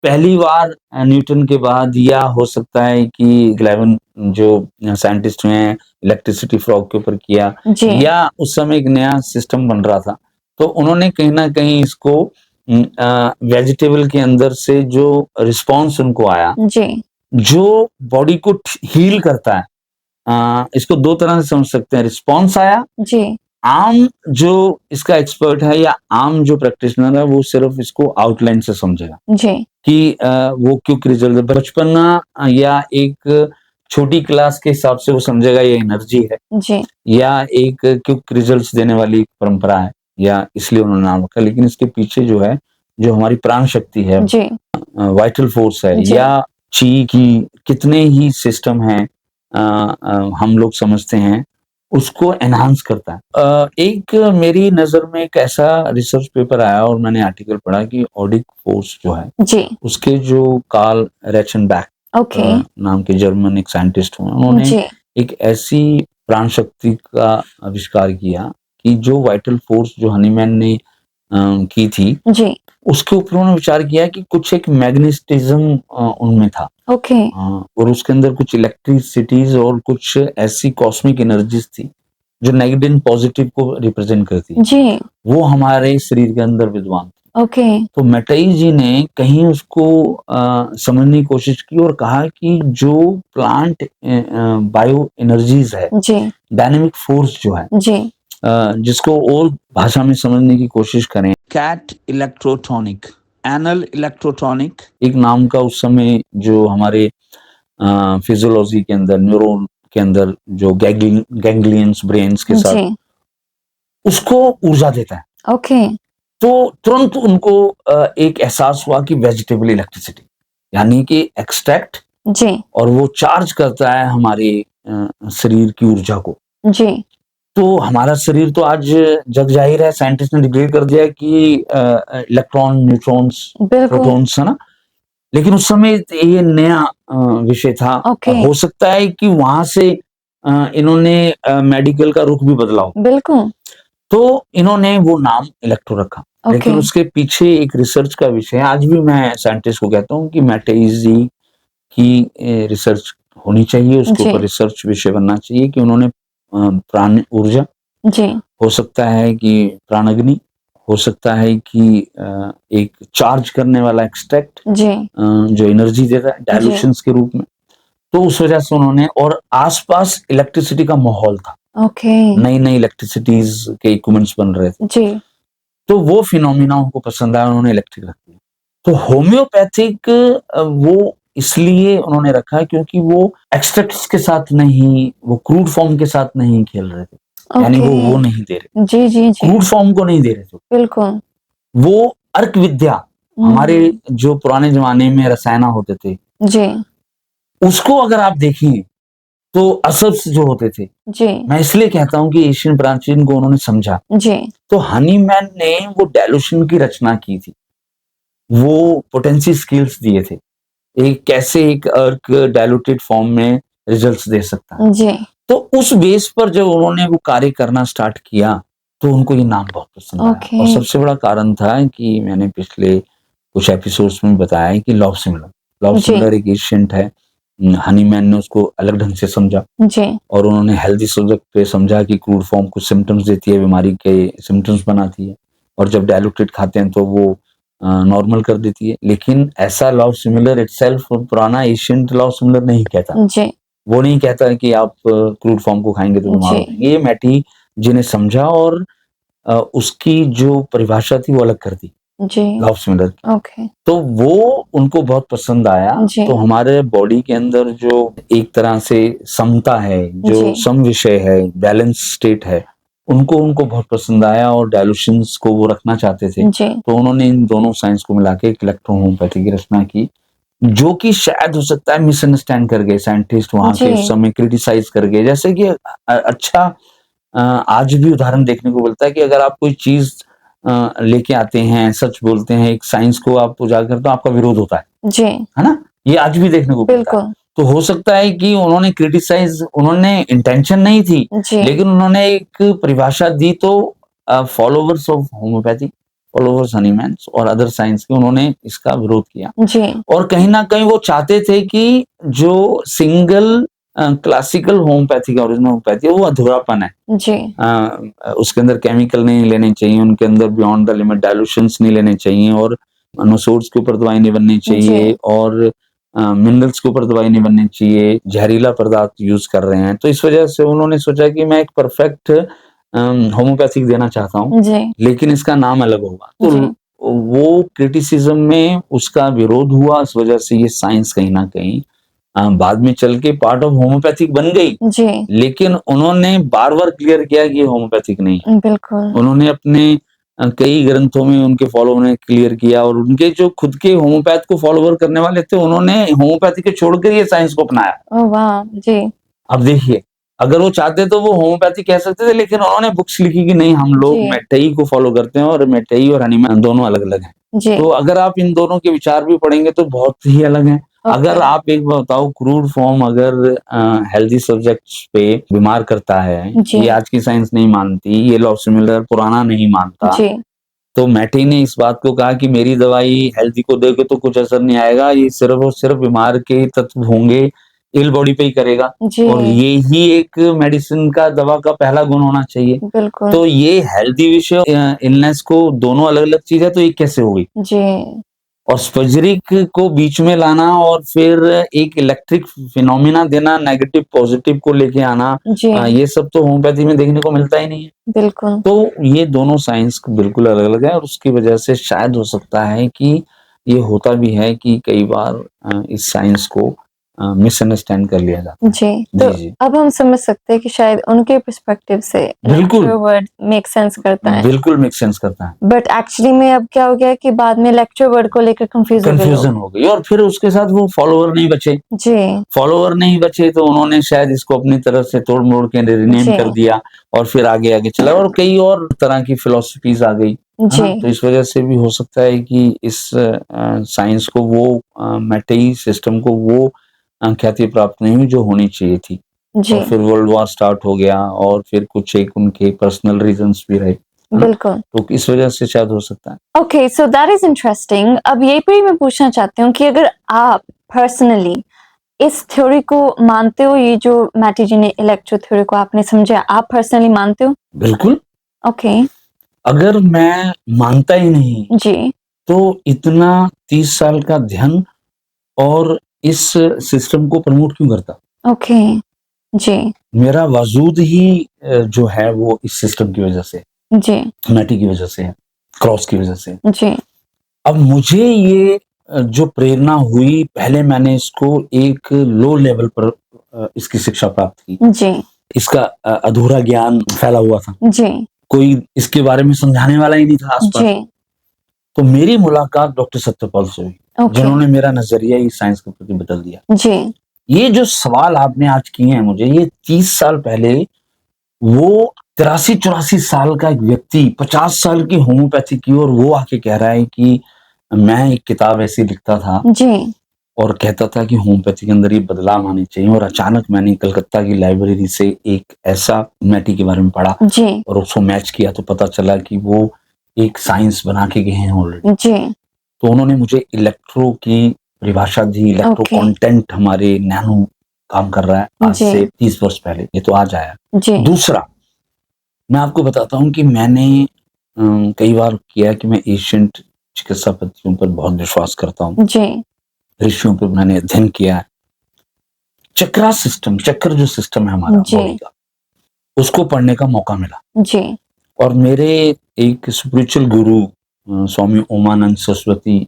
पहली बार न्यूटन के बाद या हो सकता है कि ग्लेवन जो साइंटिस्ट हुए हैं इलेक्ट्रिसिटी फ्रॉग के ऊपर किया जी। या उस समय एक नया सिस्टम बन रहा था, तो उन्होंने कहीं ना कहीं इसको वेजिटेबल के अंदर से जो रिस्पॉन्स उनको आया, जी। जो बॉडी को हील करता है, इसको 2 तरह से समझ सकते हैं। रिस्पॉन्स आया, जी। आम जो इसका एक्सपर्ट है या आम जो प्रैक्टिशनर है वो सिर्फ इसको आउटलाइन से समझेगा जी। कि वो क्विक रिजल्ट, बचपना या एक छोटी क्लास के हिसाब से वो समझेगा ये एनर्जी है जी। या एक क्विक रिजल्ट्स देने वाली एक परंपरा है या इसलिए उन्होंने नाम रखा। लेकिन इसके पीछे जो है, जो हमारी प्राण शक्ति है, जी। वाइटल फोर्स है जी। या ची की कितने ही सिस्टम हैं हम लोग समझते हैं, उसको एनहांस करता है। एक मेरी नज़र में एक ऐसा रिसर्च पेपर आया और मैंने आर्टिकल पढ़ा कि ऑडिक फोर्स जो है, जी। उसके जो कार्ल रेचनबैक ओके। नाम के जर्मन एक साइंटिस्ट हुए, उन्होंने जी। एक ऐसी प्राण शक्ति का आविष्कार किया कि जो वाइटल फोर्स जो हनीमैन ने की थी, जी। उसके ऊपर उन्होंने विचार किया कि कुछ एक मैग्नेटिज्म उनमें था। ओके। और उसके अंदर कुछ इलेक्ट्रिसिटीज और कुछ ऐसी कॉस्मिक एनर्जीज थी जो नेगेटिव पॉजिटिव को रिप्रेजेंट करती है, जी। वो हमारे शरीर के अंदर विद्वान थी। ओके। तो मैट्टेई जी ने कहीं उसको समझने की कोशिश की और कहा कि जो प्लांट बायो एनर्जीज है, जी। डायनेमिक फोर्स जो है, जी। जिसको और भाषा में समझने की कोशिश करें, कैट इलेक्ट्रोटॉनिक एनल इलेक्ट्रोटॉनिक एक नाम का उस समय जो हमारे फिजियोलॉजी के अंदर, न्यूरॉन के अंदर जो गैंग्लियंस ब्रेन्स के साथ, जी, उसको ऊर्जा देता है। ओके, तो तुरंत उनको एक एहसास हुआ कि वेजिटेबल इलेक्ट्रिसिटी, यानी कि एक्सट्रैक्ट, जी, और वो चार्ज करता है हमारे शरीर की ऊर्जा को। जी, तो हमारा शरीर तो आज जग जाहिर है, साइंटिस्ट ने डिक्लेयर कर दिया कि इलेक्ट्रॉन, न्यूट्रॉन्स, बिल्कुल, प्रोटॉन्स, है ना? लेकिन उस समय ये नया विषय था। ओके, हो सकता है कि वहां से इन्होंने मेडिकल का रुख भी बदला हो, बिल्कुल, तो इन्होंने वो नाम इलेक्ट्रो रखा। ओके, लेकिन उसके पीछे एक रिसर्च का विषय है। आज भी मैं साइंटिस्ट को कहता हूँ कि मैटेइजी की रिसर्च होनी चाहिए, उसके जी, ऊपर रिसर्च विषय बनना चाहिए कि उन्होंने प्राण ऊर्जा, जी, हो सकता है कि प्राणाग्नि, हो सकता है कि एक चार्ज करने वाला एक्सट्रैक्ट, जी, जो एनर्जी देता है जी, डायल्यूशंस के रूप में। तो उस वजह से उन्होंने, और आसपास इलेक्ट्रिसिटी का माहौल था, ओके, नई नई इलेक्ट्रिसिटीज के इक्विपमेंट्स बन रहे थे, जी, तो वो फिनोमिना उनको पसंद आया, उन्होंने इलेक्ट्रिक रख दिया। तो होम्योपैथिक वो इसलिए उन्होंने रखा क्योंकि वो एक्सट्रैक्ट्स के साथ नहीं, वो क्रूड फॉर्म के साथ नहीं खेल रहे थे, यानी ओके, वो नहीं दे रहे, जी, जी, जी, क्रूड फॉर्म को नहीं दे रहे थे, बिल्कुल, वो अर्क विद्या, हमारे जो पुराने जमाने में रसायना होते थे, जी, उसको अगर आप देखें तो असब्स जो होते थे, जी, मैं इसलिए कहता हूं कि एशियन प्राचीन को उन्होंने समझा। जी, तो हनीमैन ने वो डायल्यूशन की रचना की थी, वो पोटेंसी स्किल्स दिए थे, एक कैसे एक अर्क डायलूटेड फॉर्म में रिजल्ट्स दे सकता है। जी, तो उस बेस पर जब उन्होंने वो कार्य करना स्टार्ट किया, तो उनको ये नाम बहुत पसंद आया। ओके, और सबसे बड़ा कारण था कि मैंने पिछले कुछ एपिसोड्स में बताया है कि लव जी, सिमिलर एक एशियंट है। हनीमैन ने उसको अलग ढंग से समझा, जी, और उन्होंने हेल्दी सब्जेक्ट पे समझा कि क्रूड फॉर्म कुछ सिम्टम्स देती है, बीमारी के सिम्टम्स बनाती है, और जब डायलूटेड खाते हैं तो वो नॉर्मल कर देती है। लेकिन ऐसा लव सिमिलर इटसेल्फ पुराना एशियंट लव सिमिलर नहीं कहता, जी, वो नहीं कहता है कि आप क्रूड फॉर्म को खाएंगे तो बीमार हो जी, जाएंगे। ये मैटी जिन्हें समझा, और उसकी जो परिभाषा थी वो अलग कर दी जी, लव सिमिलर की, ओके, तो वो उनको बहुत पसंद आया। जी, तो हमारे बॉडी के अंदर जो एक तरह से समता है, जो जी, सम विषय है, बैलेंस स्टेट है, उनको उनको बहुत पसंद आया, और डायल्यूशंस को वो रखना चाहते थे। जी, तो उन्होंने इन दोनों साइंस को मिला के एक इलेक्ट्रो होम्योपैथी की रचना की, जो कि शायद हो सकता है मिसअंडरस्टैंड कर गए साइंटिस्ट वहां के, उस जी, समय क्रिटिसाइज कर गए। जैसे कि अच्छा, आज भी उदाहरण देखने को मिलता है कि अगर आप कोई चीज लेके आते हैं, सच बोलते हैं, एक साइंस को आप उजागर करते हो, आपका विरोध होता जी, है ना? ये आज भी देखने को मिलता है। बिल्कुल, तो हो सकता है कि उन्होंने क्रिटिसाइज, उन्होंने इंटेंशन नहीं थी, जी, लेकिन उन्होंने एक परिभाषा दी, तो फॉलोवर्स ऑफ होम्योपैथी, फॉलोवर्स हनीमैन्स और अदर साइंस के, उन्होंने इसका विरोध किया। जी, और कहीं ना कहीं वो चाहते थे कि जो सिंगल क्लासिकल होम्योपैथी का ओरिजिनल होम्योपैथी है, वो अधूरापन है। जी, उसके अंदर केमिकल नहीं लेने चाहिए, उनके अंदर बियॉन्ड द लिमिट डायल्यूशंस नहीं लेने चाहिए, और नोसोड्स के ऊपर दवाई नहीं बननी चाहिए, जी, और मिनरल्स के ऊपर दवाई नहीं बननी चाहिए, जहरीला पदार्थ यूज कर रहे हैं। तो इस वजह से उन्होंने सोचा कि मैं एक परफेक्ट होम्योपैथिक देना चाहता हूँ, जी, लेकिन इसका नाम अलग होगा। तो जी, वो क्रिटिसिज्म में उसका विरोध हुआ, इस वजह से ये साइंस कहीं ना कहीं बाद में चल के पार्ट ऑफ होम्योपैथिक बन गई। जी, लेकिन उन्होंने बार बार क्लियर किया कि ये होम्योपैथिक नहीं है। बिल्कुल, उन्होंने अपने कई ग्रंथों में उनके फॉलोअर ने क्लियर किया, और उनके जो खुद के होम्योपैथ को फॉलोअर करने वाले थे, उन्होंने होम्योपैथी को छोड़कर ये साइंस को अपनाया। ओह वाह! जी, अब देखिए, अगर वो चाहते तो वो होम्योपैथी कह सकते थे, लेकिन उन्होंने बुक्स लिखी कि नहीं, हम लोग जी, मैटेई को फॉलो करते हैं, और मैटेई और हनीमैन दोनों अलग अलग हैं। जी, तो अगर आप इन दोनों के विचार भी पढ़ेंगे तो बहुत ही अलग हैं। अगर ओके, आप एक बात बताओ, क्रूड फॉर्म अगर हेल्दी सब्जेक्ट्स पे बीमार करता है, जी, ये आज की साइंस नहीं मानती, ये लॉ सिमिलर पुराना नहीं मानता, जी, तो मैटे ने इस बात को कहा कि मेरी दवाई हेल्दी को दोगे तो कुछ असर नहीं आएगा, ये सिर्फ और सिर्फ बीमार के तत्व होंगे, इल बॉडी पे ही करेगा, जी, और ये ही एक मेडिसिन का, दवा का पहला गुण होना चाहिए। बिल्कुल, तो ये हेल्दी विषय इलनेस को दोनों अलग अलग चीज है, तो ये कैसे हो गई? जी, और स्पजरिक को बीच में लाना, और फिर एक इलेक्ट्रिक फिनोमिना देना, नेगेटिव पॉजिटिव को लेके आना, जी, ये सब तो होम्योपैथी में देखने को मिलता ही नहीं है। बिल्कुल, तो ये दोनों साइंस बिल्कुल अलग अलग है, और उसकी वजह से शायद हो सकता है कि ये होता भी है कि कई बार इस साइंस को मिसअंडरस्टैंड कर लिया जाता है। जी, तो जी, जी। अब हम समझ सकते हैं कि शायद उनके पर्सपेक्टिव से बिल्कुल। लेक्चर वर्ड मेक सेंस करता है, बिल्कुल मेक सेंस करता है। बट एक्चुअली में अब क्या हो गया कि बाद में लेक्चर वर्ड को लेकर कंफ्यूज हो गए लोग। कन्फ्यूजन हो गई और फिर उसके साथ वो फॉलोवर नहीं बचे। जी, फॉलोवर नहीं बचे तो उन्होंने शायद इसको अपनी तरफ से तोड़-मोड़ के रिनेम जी। कर दिया और फिर आगे चला और कई और तरह की फिलॉसफीज आ गई। जी। हाँ, तो इस वजह से भी हो सकता है कि इस साइंस को वो मैटेई सिस्टम को वो ख्याति प्राप्त नहीं हुई जो होनी चाहिए थी। जी, और फिर वर्ल्ड वॉर स्टार्ट हो गया और फिर कुछ एक उनके पर्सनल रीजंस भी रहे, है ना? बिल्कुल। तो इस वजह से शायद हो सकता है। Okay, so that is interesting. अब यही पे ही मैं पूछना चाहती हूँ कि अगर आप पर्सनली इस थ्योरी को मानते हो, ये जो मैटी जी ने इलेक्ट्रो थ्योरी को आपने समझा, आप पर्सनली मानते हो? बिल्कुल, ओके, अगर मैं मानता ही नहीं जी, तो इतना 30 साल का अध्ययन और इस सिस्टम को प्रमोट क्यों करता? ओके, जी, मेरा वजूद ही जो है वो इस सिस्टम की वजह से, जी, मैटी की वजह से है, क्रॉस की वजह से है। जी, अब मुझे ये जो प्रेरणा हुई, पहले मैंने इसको एक लो लेवल पर इसकी शिक्षा प्राप्त की। जी, इसका अधूरा ज्ञान फैला हुआ था। जी, कोई इसके बारे में समझाने वाला ही नहीं था आस-पास। जी, तो मेरी मुलाकात डॉक्टर सत्यपाल से हुई, ओके, जिन्होंने मेरा नज़रिया ही साइंस के प्रति बदल दिया। जी, ये जो सवाल आपने आज किए हैं मुझे, ये 30 साल पहले वो 83-84 साल का एक व्यक्ति 50 साल की होम्योपैथी की और वो आके कह रहा है कि मैं एक किताब ऐसी लिखता था जी, और कहता था कि होम्योपैथी के अंदर ये बदलाव आने चाहिए और अचानक मैंने कलकत्ता की लाइब्रेरी से एक ऐसा मैटी के बारे में पढ़ा जी, और उसको मैच किया तो पता चला कि वो एक साइंस बना के गए हैं ऑलरेडी। जी, तो उन्होंने मुझे इलेक्ट्रो की परिभाषा दी, इलेक्ट्रो ओके, कंटेंट हमारे नैनो काम कर रहा है आज जी, से 30 वर्ष पहले, ये तो आज आया। जी, दूसरा, मैं आपको बताता हूँ कि मैंने कई बार किया है कि मैं एशियंट चिकित्सा पद्धतियों पर बहुत विश्वास करता हूँ, जी, ऋषियों पर मैंने अध्ययन किया है। चक्रा सिस्टम, चक्र जो सिस्टम है हमारा जी, बॉडी का, उसको पढ़ने का मौका मिला जी, और मेरे एक स्पिरिचुअल गुरु स्वामी ओमानंद सरस्वती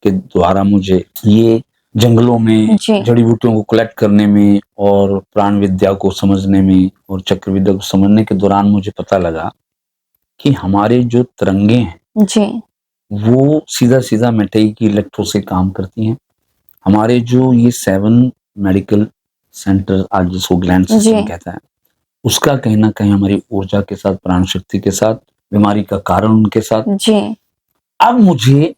के द्वारा मुझे ये जंगलों में जी, जड़ी बूटियों को कलेक्ट करने में और प्राण विद्या को समझने में और चक्र विद्या को समझने के दौरान मुझे पता लगा कि हमारे जो तरंगे हैं जी, वो सीधा-सीधा मैटेई की इलेक्ट्रो से काम करती हैं। हमारे जो ये 7 मेडिकल सेंटर आज जिसको ग्लैंड सिस्टम जी, कहता है, उसका कहीं न कहीं हमारी ऊर्जा के साथ, प्राण शक्ति के साथ, बीमारी का कारण उनके साथ। जी, अब मुझे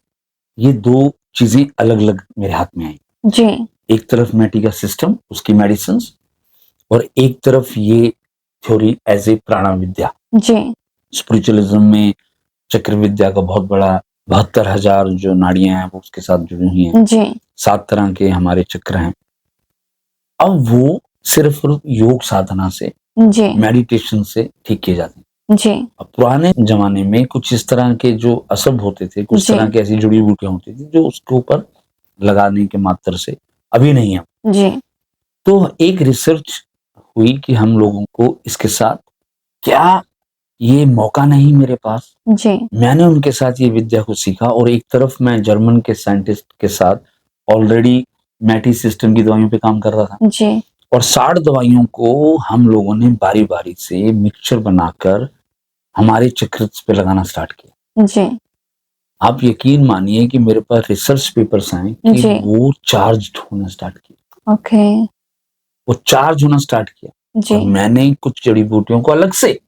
ये 2 चीज़ें अलग-अलग मेरे हाथ में आई। जी, एक तरफ मैटी का सिस्टम, उसकी मेडिसिन्स और एक तरफ ये थ्योरी एज़ ए प्राणा विद्या। जी, स्पिरिचुअलिज़्म में चक्र विद्या का बहुत बड़ा 72,000 जो नाड़ियाँ हैं वो उसके साथ जुड़ी हुई हैं। जी, 7 तरह के हमारे चक्र हैं। अब वो सिर्फ़ योग साधना से, जी, मेडिटेशन से ठीक किए जाते हैं। जी, अब पुराने ज़माने में कुछ इस तरह के जो असब होते थे, कुछ जी, तरह की ऐसी जड़ी-बूटियाँ होती थी जो उसके ऊपर लगाने के मात्र से अभी नहीं है। जी, तो एक रिसर्च हुई कि हम लोगों को इसके साथ क्या ये मौका नहीं मेरे पास? जी, मैंने उनके साथ ये विद्या को सीखा और एक तरफ मैं जर्मन के साइंटिस्ट के साथ ऑलरेडी मैटी सिस्टम की दवाइयों पे काम कर रहा था जी, और 60 दवाइयों को हम लोगों ने बारी-बारी से मिक्सचर बनाकर हमारे चक्र्स पे लगाना स्टार्ट किया। जी, आप यकीन मानिए कि मेरे पास रिसर्च पेपर्स आए कि जी, वो चार्ज्ड होना स्टार्ट किया। ओके, वो चार्ज होना स्टार्ट किया जी, और मैंने कुछ जड़ी-बूटियों को अलग से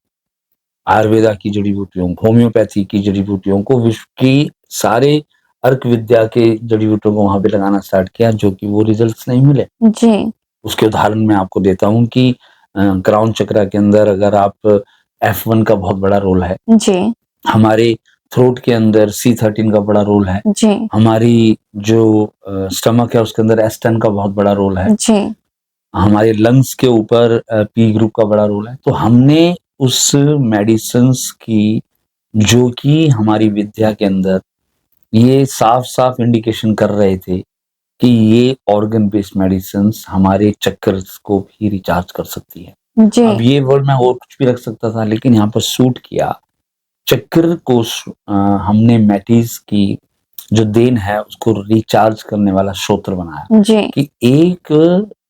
आयुर्वेदा की जड़ी-बूटियों, होम्योपैथी की जड़ी-बूटियों को विश्व की सारे अर्क विद्या के जड़ी-बूटियों को वहाँ पे लगाना स्टार्ट किया जो कि वो रिजल्ट्स नहीं मिले। जी, उसके उदाहरण मैं आपको देता हूँ कि क्राउन चक्रा के अंदर अगर आप F1 का बहुत बड़ा रोल है। जी, हमारे थ्रोट के अंदर C13 का बड़ा रोल है। जी, हमारी जो स्टमक है उसके अंदर S10 का बहुत बड़ा रोल है। जी, हमारे लंग्स के ऊपर P ग्रुप का बड़ा रोल है। तो हमने उस मेडिसिन्स की जो कि हमारी विद्या के अंदर ये साफ-साफ इंडिकेशन कर रहे थे कि ये ऑर्गन बेस्ड मेडिसिन्स हमारे चक्र्स को भी रिचार्ज कर सकती है। जी, अब ये वर्ड मैं और कुछ भी रख सकता था लेकिन यहाँ पर सूट किया। चक्र को हमने मैटीज़ की जो देन है उसको रिचार्ज करने वाला स्रोत बनाया जी कि एक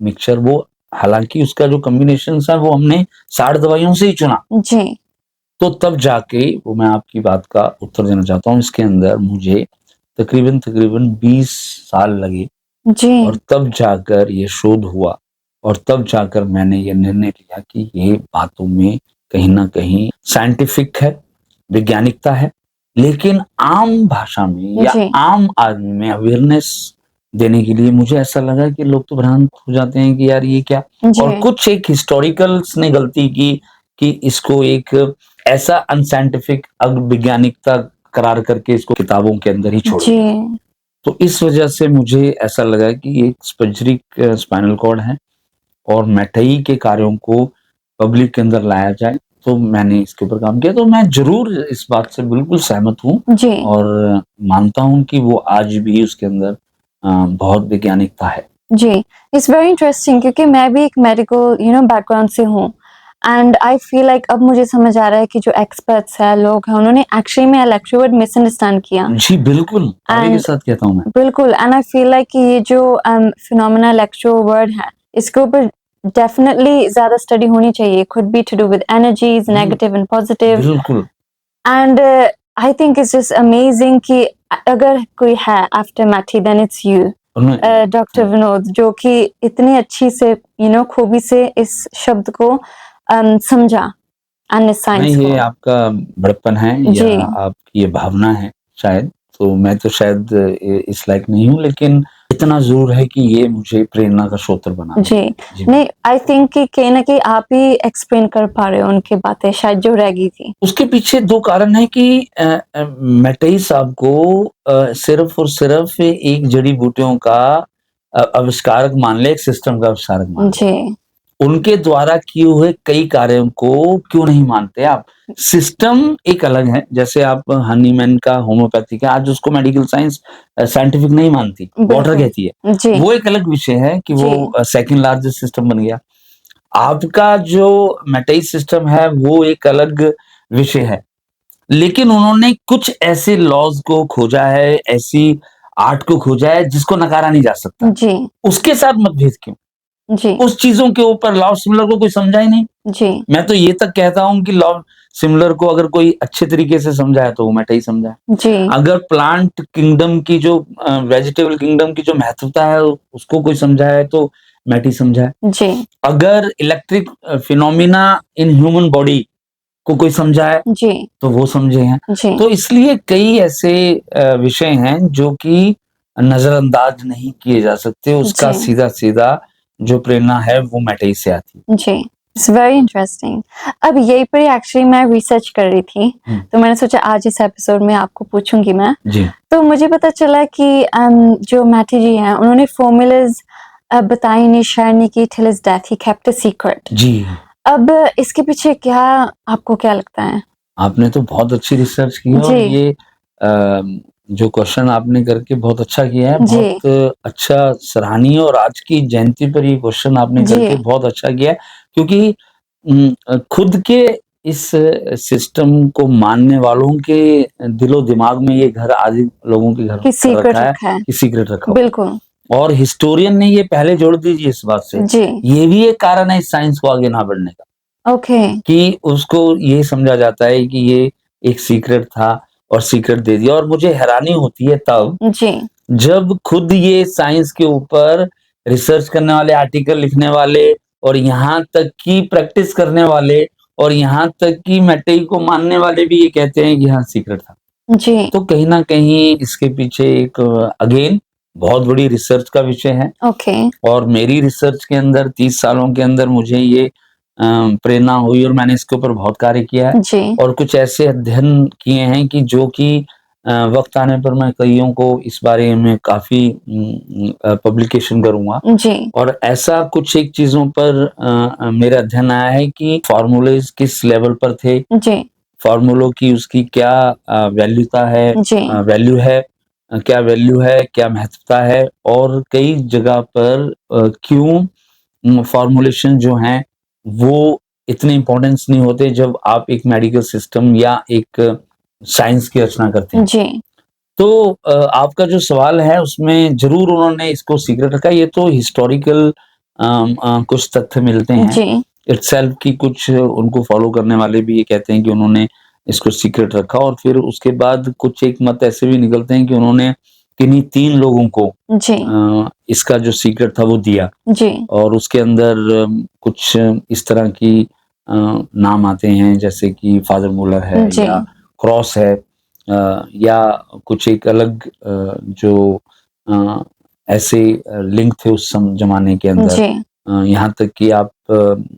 मिक्सचर, वो हालांकि उसका जो कॉम्बिनेशन है वो हमने 60 दवाइयों से ही चुना, जी तो तब जाके वो मैं आपकी बात का उत्तर देना चाहता हूँ। इसके अंदर मुझे तकरीबन तकरीबन 20 साल लगे जी और तब जाकर ये शोध हुआ और तब जाकर मैंने ये निर्णय लिया कि ये बातों में कहीं ना कहीं साइंटिफिक है, वैज्ञानिकता है, लेकिन आम भाषा में या जी आम आदमी में अवेयरनेस देने के लिए मुझे ऐसा लगा कि लोग तो भ्रांत हो जाते हैं कि यार ये क्या। और जी कुछ एक हिस्टोरिकल्स ने गलती की कि इसको एक ऐसा अनसाइंटिफिक अवैज्ञानिकता करार करके इसको किताबों के अंदर ही छोड़ जी दिया। तो इस वजह से मुझे ऐसा लगा कि ये एक स्पैजिक स्पाइनल कॉर्ड है और मैटई के कार्यों को पब्लिक के अंदर लाया जाए, तो मैंने इसके ऊपर काम किया। तो मैं जरूर इस बात से बिल्कुल सहमत हूँ जी और मानता हूँ कि वो आज भी उसके अंदर बहुत वैज्ञानिकता है। जी इट्स वेरी इंटरेस्टिंग, क्योंकि मैं भी एक मेडिकल बैकग्राउंड से हूँ। एंड आई फील लाइक अब मुझे समझ आ रहा है कि जो एक्सपर्ट्स हैं, लोग हैं, उन्होंने एक्चुअली में इलेक्ट्रोवर्ड मिसअंडरस्टैंड किया। जी बिल्कुल, दावे के एंड साथ कहता हूँ मैं। बिल्कुल, एंड आई फील लाइक कि ये जो फिनोमेना इलेक्ट्रोवर्ड है, इसके ऊपर डेफिनेटली ज्यादा स्टडी होनी चाहिए। Could be to do with energies, negative and positive. बिल्कुल and I think it's just amazing कि अगर कोई है after Mattei, then it's you उन्होंने- डॉक्टर विनोद, जो कि इतनी अच्छी से खूबी से इस शब्द को समझा एंड इस नहीं, साइंस ये को। आपका बड़प्पन है या जी आपकी ये भावना है शायद। तो मैं तो शायद इस लायक नहीं हूँ, लेकिन इतना जरूर है कि ये मुझे प्रेरणा का स्रोत बना जी दिया। जी नहीं, आई थिंक कि कहीं ना कहीं आप ही एक्सप्लेन कर पा रहे हो उनकी बातें, शायद जो रह गई थी। उसके पीछे दो कारण है कि मैटई साहब को सिर्फ और सिर्फ एक जड़ी बूटियों का आविष्कारक मान ले, एक सिस्टम का आविष्कारक मान ले। जी उनके द्वारा किए हुए कई कार्यों को क्यों नहीं मानते आप? सिस्टम एक अलग है, जैसे आप हनीमैन का होम्योपैथी का, आज उसको मेडिकल साइंस साइंटिफिक नहीं मानती, वाटर बिल्कुल। कहती है। जी वो एक अलग विषय है कि जी वो सेकंड लार्जेस्ट सिस्टम बन गया। आपका जो मेटई सिस्टम है वो एक अलग विषय है, लेकिन उन्होंने कुछ ऐसे लॉज को खोजा है, ऐसी आर्ट को खोजा है जिसको नकारा नहीं जा सकता। जी उसके साथ मतभेद क्यों? जी उस चीजों के ऊपर लॉ ऑफ सिमिलर को कोई समझा ही नहीं। जी मैं तो ये तक कहता हूं कि लॉ ऑफ सिमिलर को अगर कोई अच्छे तरीके से समझा है तो वो मैटर ही समझा है। जी अगर प्लांट किंगडम की जो वेजिटेबल किंगडम की जो महत्वता है उसको कोई समझा है तो मैटर ही समझा है। जी अगर electric phenomena in human body को कोई समझा है जी तो वो समझे हैं। जी तो इसलिए कई ऐसे विषय हैं जो कि नजरअंदाज नहीं किए जा सकते। उसका जी सीधा सीधा जो प्रेरणा है वो मैटर से आती है। जी इट्स वेरी इंटरेस्टिंग। अब यही पर एक्चुअली मैं रिसर्च कर रही थी, तो मैंने सोचा आज इस एपिसोड में आपको पूछूंगी मैं। जी तो मुझे पता चला कि जो मैथी जी हैं, उन्होंने फॉर्मूलाज बताई नहीं, शेयर नहीं की till his death, he kept a secret. जी, अब इसके पीछे क्या, आपको क्या लगता है? आपने तो बहुत अच्छी रिसर्च की है और जी ये जो क्वेश्चन आपने करके बहुत अच्छा किया है, जी बहुत अच्छा सराहनीय। और आज की जयंती पर ये क्वेश्चन आपने जी करके बहुत अच्छा किया है, क्योंकि खुद के इस सिस्टम को मानने वालों के दिलो दिमाग में ये घर आदि लोगों के घर कि कर सीक्रेट रखा है रखा है। कि सीक्रेट रखा हुआ है। बिल्कुल। और हिस्टोरियन ने ये पहले जोड़ दीजिए इस बात से, जी ये भी एक कारण है इस साइंस को आगे ना बढ़ने का, ओके कि उसको ये समझा जाता है कि ये एक सीक्रेट था और सीक्रेट दे दिया। और मुझे हैरानी होती है तब जी जब खुद ये साइंस के ऊपर रिसर्च करने वाले, आर्टिकल लिखने वाले और यहाँ तक कि प्रैक्टिस करने वाले और यहाँ तक कि मैटई को मानने वाले भी ये कहते हैं कि हाँ सीक्रेट था। जी तो कहीं ना कहीं इसके पीछे एक अगेन बहुत बड़ी रिसर्च का विषय है। ओके और मेरी रिसर्च के अंदर 30 सालों के अंदर मुझे ये प्रेरणा हुई और मैंने इसके ऊपर बहुत कार्य किया है जी और कुछ ऐसे अध्ययन किए हैं कि जो कि वक्त आने पर मैं कईयों को इस बारे में काफी पब्लिकेशन करूंगा। जी और ऐसा कुछ एक चीजों पर मेरा अध्ययन आया है कि फॉर्मूलेज किस लेवल पर थे, जी फॉर्मूलों की उसकी क्या वैल्यूता है, जी वैल्यू है, क्या वैल्यू है, क्या महत्वता है, और कई जगह पर क्यों फॉर्मुलेशन जो हैं वो इतने इम्पोर्टेंस नहीं होते जब आप एक मेडिकल सिस्टम या एक साइंस की रचना करते हैं। जी तो आपका जो सवाल है उसमें ज़रूर उन्होंने इसको सीक्रेट रखा। ये तो हिस्टोरिकल कुछ तथ्य मिलते हैं जी इटसेल्फ की, कुछ उनको फॉलो करने वाले भी ये कहते हैं कि उन्होंने इसको सीक्रेट रखा, और फिर उसके बाद कुछ एक मत ऐसे भी निकलते हैं कि उन्होंने किन्हीं 3 लोगों को जी इसका जो सीक्रेट था वो दिया, जी और उसके अंदर कुछ इस तरह की नाम आते हैं जैसे कि फादर मुलर है जी या क्रॉस है, या कुछ एक अलग जो अ, ऐसे लिंक थे उस जमाने के अंदर। जी यहाँ तक कि आप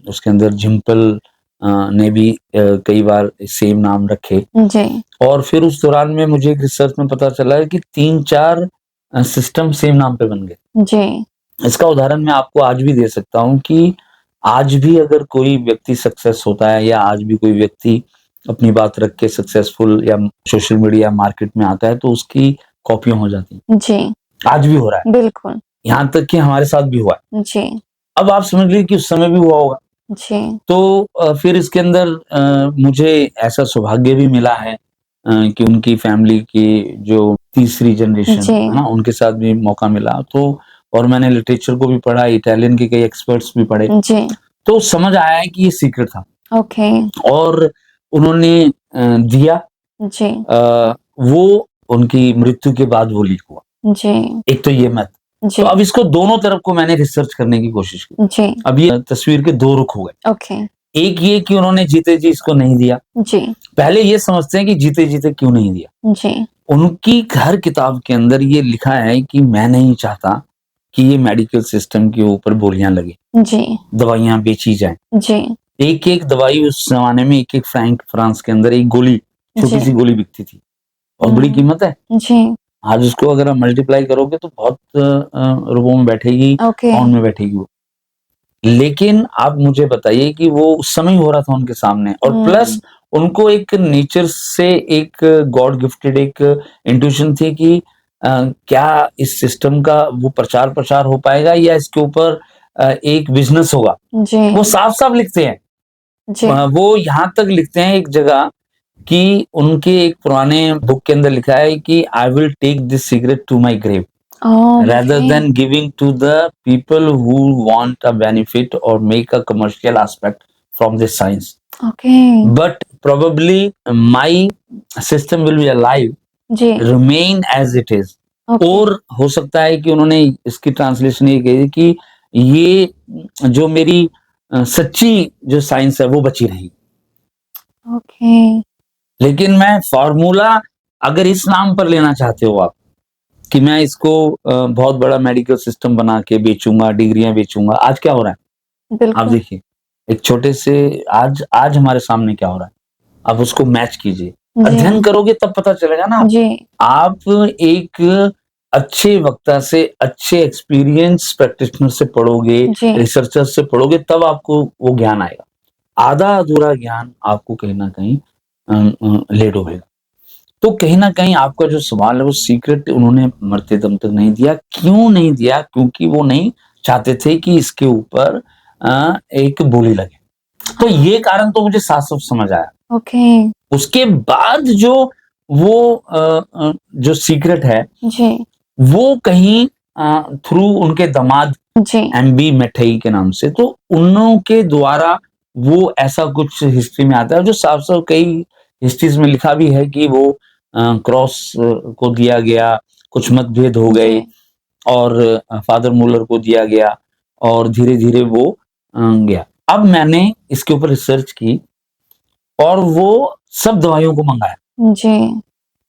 उसके अंदर जिम्पल ने भी कई बार सेम नाम रखे, जी और फिर उस दौरान में मुझे एक रिसर्च में पता चला कि 3-4 सिस्टम सेम नाम पे बन गए। जी इसका उदाहरण मैं आपको आज भी दे सकता हूँ कि आज भी अगर कोई व्यक्ति सक्सेस होता है, या आज भी कोई व्यक्ति अपनी बात रख के सक्सेसफुल या सोशल मीडिया मार्केट में आता है, तो उसकी कॉपियां हो जाती हैं। जी आज भी हो रहा है, बिल्कुल यहाँ तक कि हमारे साथ भी हुआ है। जी अब आप समझ लीजिए कि उस समय भी हुआ होगा। जी तो फिर इसके अंदर मुझे ऐसा सौभाग्य भी मिला है कि उनकी फैमिली की जो तीसरी जनरेशन जी है ना, उनके साथ भी मौका मिला। तो और मैंने लिटरेचर को भी पढ़ा, इटालियन के कई एक्सपर्ट्स भी पढ़े, जी तो समझ आया है कि ये सीक्रेट था, ओके और उन्होंने दिया। जी वो उनकी मृत्यु के बाद वो लीक हुआ। जी एक तो ये मत। जी तो अब इसको दोनों तरफ को मैंने रिसर्च करने की कोशिश की। जी अब ये तस्वीर के 2 रुख हो गए। ओके एक ये कि उन्होंने जीते जी इसको नहीं दिया। जी पहले ये समझते हैं कि जीते जीते क्यों नहीं दिया। जी उनकी हर किताब के अंदर ये लिखा है कि मैं नहीं चाहता कि ये मेडिकल सिस्टम के ऊपर बोलियां लगे, जी दवाइयां बेची जाएं। जी एक एक दवाई उस जमाने में एक एक फ्रांस के अंदर एक गोली, छोटी सी जी गोली बिकती थी, और बड़ी कीमत है। जी आज उसको अगर आप मल्टीप्लाई करोगे तो बहुत रुपयों में बैठेगी, ओके पाउंड में बैठेगी वो। लेकिन आप मुझे बताइए कि वो उस समय हो रहा था उनके सामने, और प्लस उनको एक नेचर से एक गॉड गिफ्टेड एक इंट्यूशन थी कि क्या इस सिस्टम का वो प्रचार हो पाएगा, या इसके ऊपर एक बिजनेस होगा। जी वो साफ साफ लिखते हैं। जी वो यहाँ तक लिखते हैं एक जगह कि उनके एक पुराने बुक के अंदर लिखा है कि I will take this secret to my grave rather okay than giving to the people who want a benefit or make a commercial aspect from this science. Okay But probably my system will be alive, जी remain as it is. Okay और हो सकता है कि उन्होंने इसकी translation ये कही कि ये जो मेरी सच्ची जो साइंस है वो बची रही। ओके लेकिन मैं फॉर्मूला अगर इस नाम पर लेना चाहते हो आप कि मैं इसको बहुत बड़ा मेडिकल सिस्टम बना के बेचूंगा, डिग्रियां बेचूंगा, आज क्या हो रहा है आप बिल्कुल देखिए। एक छोटे से आज आज हमारे सामने क्या हो रहा है, आप उसको मैच कीजिए, जी अध्ययन करोगे तब पता चलेगा ना। जी आप एक अच्छे वक्ता से, अच्छे एक्सपीरियंस प्रैक्टिशनर से पढ़ोगे, जी रिसर्चर से पढ़ोगे, तब आपको वो ज्ञान आएगा। आधा अधूरा ज्ञान आपको कहीं ना कहीं ले डूबेगा। तो कहीं ना कहीं आपका जो सवाल है वो सीक्रेट उन्होंने मरते दम तक नहीं दिया। क्यों नहीं दिया? क्योंकि वो नहीं चाहते थे कि इसके ऊपर एक बोली लगे। तो ये कारण तो मुझे साफ साफ समझ आया। ओके उसके बाद जो वो जो सीक्रेट है जी वो कहीं थ्रू उनके दामाद जी एमबी मैठई के नाम से, तो उन्हों के द्वारा वो ऐसा कुछ हिस्ट्री में आता है जो साफ साफ कई हिस्ट्रीज में लिखा भी है कि वो क्रॉस को दिया गया, कुछ मतभेद हो गए, जी और फादर मुलर को दिया गया, और धीरे धीरे वो गया। अब मैंने इसके ऊपर रिसर्च की और वो सब दवाइयों को मंगाया जी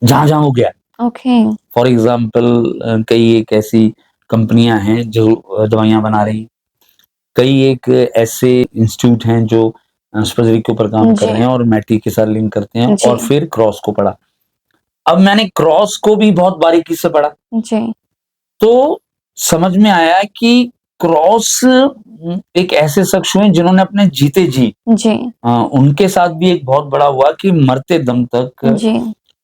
जहां जहां वो गया। ओके फॉर एग्जाम्पल कई एक ऐसी कंपनियां हैं जो दवाइयां बना रही, कई एक ऐसे इंस्टीट्यूट हैं जो सर्जरी के ऊपर काम कर जी रहे हैं और मैट्रिक के साथ लिंक करते हैं, जी और फिर क्रॉस को पढ़ा। अब मैंने क्रॉस को भी बहुत बारीकी से पढ़ा, जी तो समझ में आया कि क्रॉस एक ऐसे शख्स हुए जिन्होंने अपने जीते जी जी उनके साथ भी एक बहुत बड़ा हुआ कि मरते दम तक जी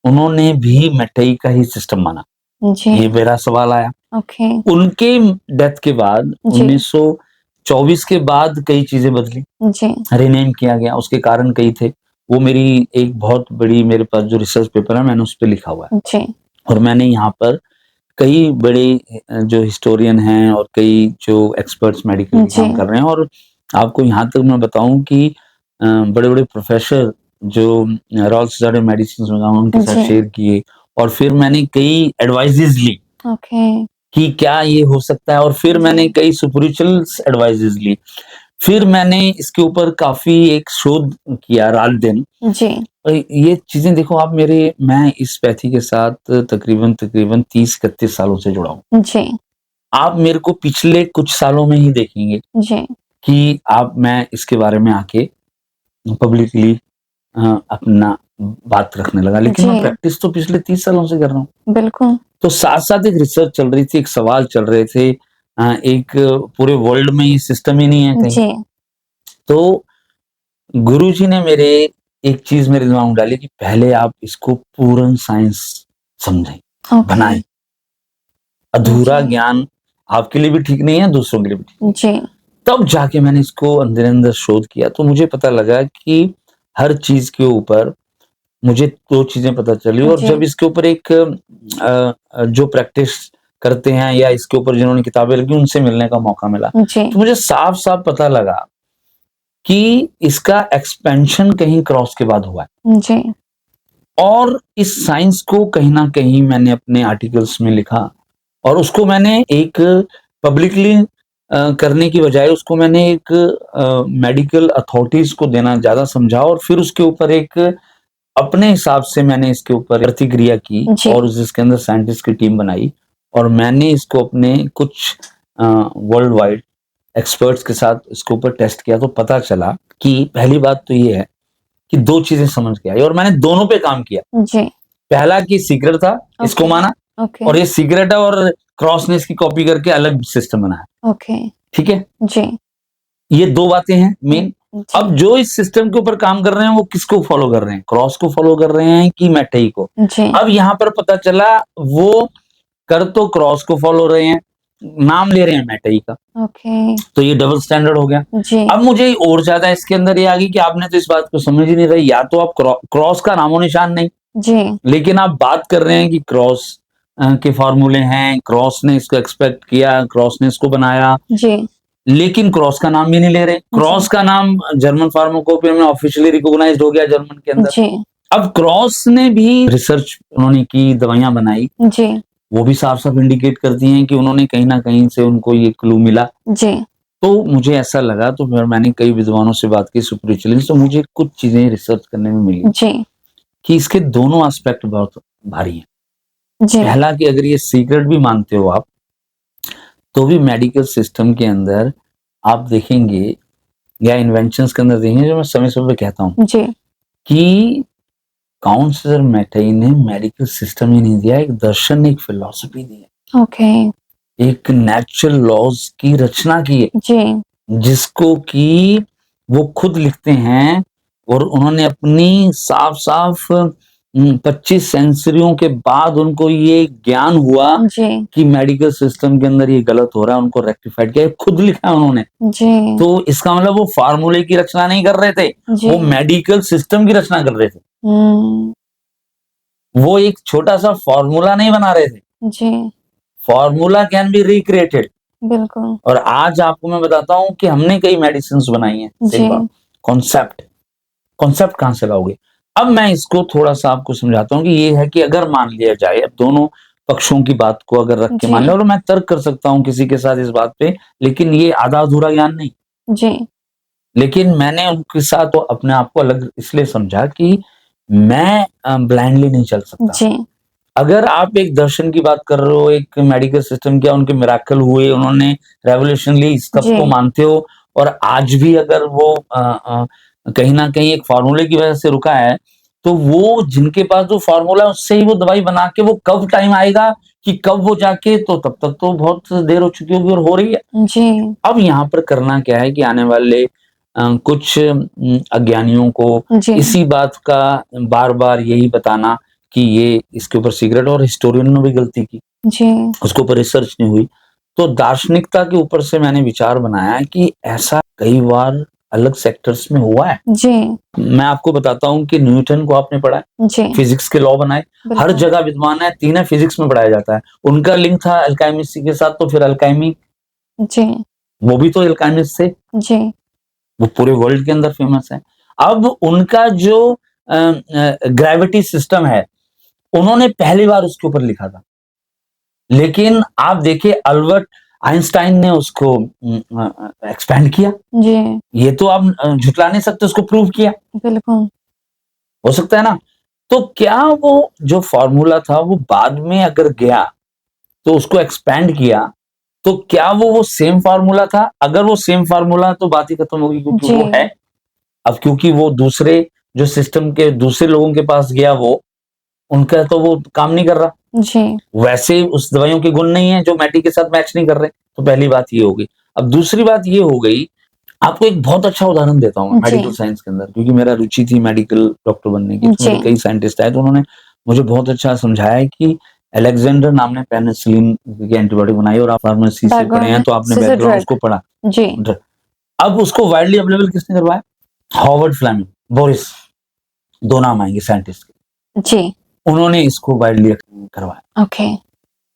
उन्होंने भी मैठई का ही सिस्टम माना। जी ये मेरा सवाल आया। ओके उनके डेथ के बाद जी 1924 के बाद कई चीजें बदली, जी रिनेम किया गया, उसके कारण कई थे। वो मेरी एक बहुत बड़ी, मेरे पास जो रिसर्च पेपर है मैंने उस पर लिखा हुआ है। जी और मैंने यहाँ पर कई बड़े जो हिस्टोरियन हैं और कई जो एक्सपर्ट्स मेडिकल के काम जी। कर रहे हैं, और आपको यहाँ तक मैं बताऊं कि बड़े-बड़े प्रोफेसर जो रॉयल सोसाइटी ऑफ मेडिसिन में काम उनके साथ जी। शेयर किए, और फिर मैंने कई एडवाइसेस ली ओके। कि क्या ये हो सकता है, और फिर जी। मैंने कई सुपरफिशियल एडवाइसेस ली। फिर मैंने इसके ऊपर काफ़ी एक शोध किया रात-दिन। जी। ये चीज़ें देखो आप, मैं इस पैथी के साथ तकरीबन 30-31 सालों से जुड़ा हूँ। जी। आप मेरे को पिछले कुछ सालों में ही देखेंगे जी। कि मैं इसके बारे में आके पब्लिकली अपना बात रखने लगा, लेकिन मैं जी। प्रैक्टिस तो पिछले 30 सालों से कर रहा हूँ। बिल्कुल। तो साथ-साथ एक रिसर्च चल रही थी, एक सवाल चल रहे थे, एक पूरे वर्ल्ड में ये सिस्टम ही नहीं है कहीं। जी। तो गुरुजी ने एक चीज़ मेरे दिमाग में डाली कि पहले आप इसको पूर्ण साइंस समझें, ओके। बनाएँ। अधूरा जी। ज्ञान आपके लिए भी ठीक नहीं है, दूसरों के लिए भी ठीक नहीं है। जी। तब जाके मैंने इसको अंदर-अंदर शोध किया, तो मुझे पता लगा कि हर चीज़ के ऊपर मुझे 2 चीज़ें पता चली, और जी। जब इसके ऊपर जो प्रैक्टिस करते हैं या इसके ऊपर जिन्होंने किताबें लिखी उनसे मिलने का मौका मिला, जी। तो मुझे साफ-साफ पता लगा कि इसका एक्सपेंशन कहीं क्रॉस के बाद हुआ है। जी। और इस साइंस को कहीं न कहीं मैंने अपने आर्टिकल्स में लिखा, और उसको मैंने एक पब्लिकली करने की बजाय उसको मैंने एक मेडिकल अथॉरिटीज़ को देना ज़्यादा समझा, और फिर उसके ऊपर एक अपने हिसाब से मैंने इसके ऊपर प्रतिक्रिया की, जी। और जिसके अंदर साइंटिस्ट की टीम बनाई, और मैंने इसको अपने कुछ वर्ल्ड वाइड एक्सपर्ट्स के साथ इसके ऊपर टेस्ट किया, तो पता चला कि पहली बात तो ये है कि 2 चीज़ें समझ के आई, और मैंने दोनों पे काम किया। जी। पहला कि सीक्रेट था, इसको ओके। माना, ओके। और ये सीक्रेट है, और क्रॉस ने इसकी कॉपी करके अलग सिस्टम बनाया। ओके। ठीक है? जी। ये 2 बातें हैं मेन। जी। अब जो इस सिस्टम के ऊपर काम कर रहे हैं वो किसको फॉलो कर रहे हैं? क्रॉस को फॉलो कर रहे हैं कि मैटेई को? जी। अब यहाँ पर पता चला वो कर तो क्रॉस को फॉलो रहे हैं, नाम ले रहे हैं मैटेई का। ओके। तो ये डबल स्टैंडर्ड हो गया। जी। अब मुझे और ज़्यादा इसके अंदर ये आ गई कि आपने तो इस बात को समझ ही नहीं रही, या तो आप क्रॉस का नामो-निशान नहीं, जी। लेकिन आप बात कर रहे हैं कि क्रॉस के फ़ॉर्मूले हैं, क्रॉस ने इसको एक्सपेक्ट किया, क्रॉस ने इसको बनाया, जी। लेकिन क्रॉस का नाम भी नहीं ले रहे। क्रॉस का नाम जर्मन फार्माकोपिया में ऑफिशियली रिकॉग्नाइज्ड हो गया जर्मन के अंदर। जी। अब क्रॉस ने भी रिसर्च उन्होंने की, दवाइयाँ बनाई, जी। वो भी साफ-साफ इंडिकेट करती हैं कि उन्होंने कहीं न कहीं से उनको ये क्लू मिला। जी। तो मुझे ऐसा लगा, तो फिर मैंने कई विद्वानों से बात की स्पिरिचुअलिस्ट, तो मुझे कुछ चीज़ें रिसर्च करने में मिली जी। कि इसके दोनों एस्पेक्ट बहुत भारी हैं। जी। पहला कि अगर ये सीक्रेट भी मानते हो आप, तो भी मेडिकल सिस्टम के अंदर आप देखेंगे या इन्वेंशंस के अंदर देखेंगे, जो मैं समय-समय पे कहता हूँ जी। कि काउंसलर मैटेई ने मेडिकल सिस्टम ही नहीं दिया, एक दर्शन, एक फिलॉसफी दी है, ओके। एक नेचुरल लॉज की रचना की है, जी। जिसको कि वो खुद लिखते हैं, और उन्होंने अपनी साफ-साफ 25 सेंचुरियों के बाद उनको ये ज्ञान हुआ जी। कि मेडिकल सिस्टम के अंदर ये गलत हो रहा है, उनको रेक्टिफाइड किया, खुद लिखा है उन्होंने। जी। तो इसका मतलब वो फार्मूले की रचना नहीं कर रहे थे, जी। वो मेडिकल सिस्टम की रचना कर रहे थे। हुँ। वो एक छोटा-सा फार्मूला नहीं बना रहे थे। जी। Formula can be recreated. बिल्कुल। और आज आपको मैं बताता हूँ कि हमने कई मेडिसिन्स बनाई हैं। जी। सही बात। कॉन्सेप्ट कहाँ से लाओगे? अब मैं इसको थोड़ा-सा आपको समझाता हूँ कि ये है कि अगर मान लिया जाए, अब दोनों पक्षों की बात को अगर रख के मान जी। लिया, और मैं तर्क कर सकता हूँ किसी के साथ इस बात पे, लेकिन ये आधा-अधूरा ज्ञान नहीं। जी। लेकिन मैंने उनके साथ तो अपने आप को अलग इसलिए समझा कि मैं ब्लाइंडली नहीं चल सकता। जी। अगर आप एक दर्शन की बात कर रहे हो, एक मेडिकल सिस्टम क्या उनके मिरेकल हुए, उन्होंने रेवोल्यूशन ली, इस सब जी। को मानते हो, और आज भी अगर वो कहीं न कहीं एक फ़ॉर्मूले की वजह से रुका है, तो वो जिनके पास जो फ़ॉर्मूला है उससे ही वो दवाई बना के, वो कब टाइम आएगा कि कब वो जाके, तो तब तक तो बहुत देर हो चुकी होगी और हो रही है। जी। अब यहाँ पर करना क्या है कि आने वाले कुछ अज्ञानियों को जी। इसी बात का बार-बार यही बताना कि ये इसके ऊपर सीक्रेट, और हिस्टोरियन ने भी गलती की, जी। उसके ऊपर रिसर्च नहीं हुई। तो दार्शनिकता के ऊपर से मैंने विचार बनाया कि ऐसा कई बार अलग सेक्टर्स में हुआ है। जी मैं आपको बताता हूँ कि न्यूटन को आपने पढ़ा है, जी फिजिक्स के लॉ बनाए, हर बिल्कुल जगह विद्वान है, तीनों फिजिक्स में पढ़ाया जाता है। उनका लिंक था अल्काइमिस्ट के साथ, तो फिर अल्काइमी जी वो भी तो अल्काइमिस्ट थे, जी वो पूरे वर्ल्ड के अंदर फेमस है। अब उनका जो ग्रेविटी सिस्टम है, उन्होंने पहली बार उसके ऊपर लिखा था। लेकिन आप देखिए अल्बर्ट आइंस्टाइन ने उसको एक्सपेंड किया। जी ये तो आप झुटला नहीं सकते, उसको प्रूव किया। बिल्कुल हो सकता है ना? तो क्या वो जो फॉर्मूला था वो बाद में अगर गया तो उसको एक्सपेंड किया, तो क्या वो सेम फार्मूला था? अगर वो सेम फार्मूला तो बात ही खत्म होगी, क्योंकि जी वो है। अब क्योंकि वो दूसरे जो सिस्टम के दूसरे लोगों के पास गया, वो उनका तो वो काम नहीं कर रहा। जी वैसे उस दवाइयों के गुण नहीं है जो मैटी के साथ मैच नहीं कर रहे। तो पहली बात ये हो गई। अब दूसरी बात ये हो गई, आपको एक बहुत अच्छा उदाहरण देता हूँ जी मेडिकल साइंस के अंदर, क्योंकि मेरा रुचि थी मेडिकल डॉक्टर बनने की। तो जी मेरे कई साइंटिस्ट आए, तो उन्होंने मुझे बहुत अच्छा समझाया है कि अलेक्जेंडर नाम ने पेनिसिलिन की एंटीबायोटिक बनाई, और आप फार्मेसी से पढ़े हैं तो आपने Background is a background drug. उसको पढ़ा। जी अब उसको वाइडली अवेलेबल किसने करवाया? हॉवर्ड फ्लेमिंग, बोरिस, दो नाम आएंगे साइंटिस्ट के, जी उन्होंने इसको वाइडली करवाया। ओके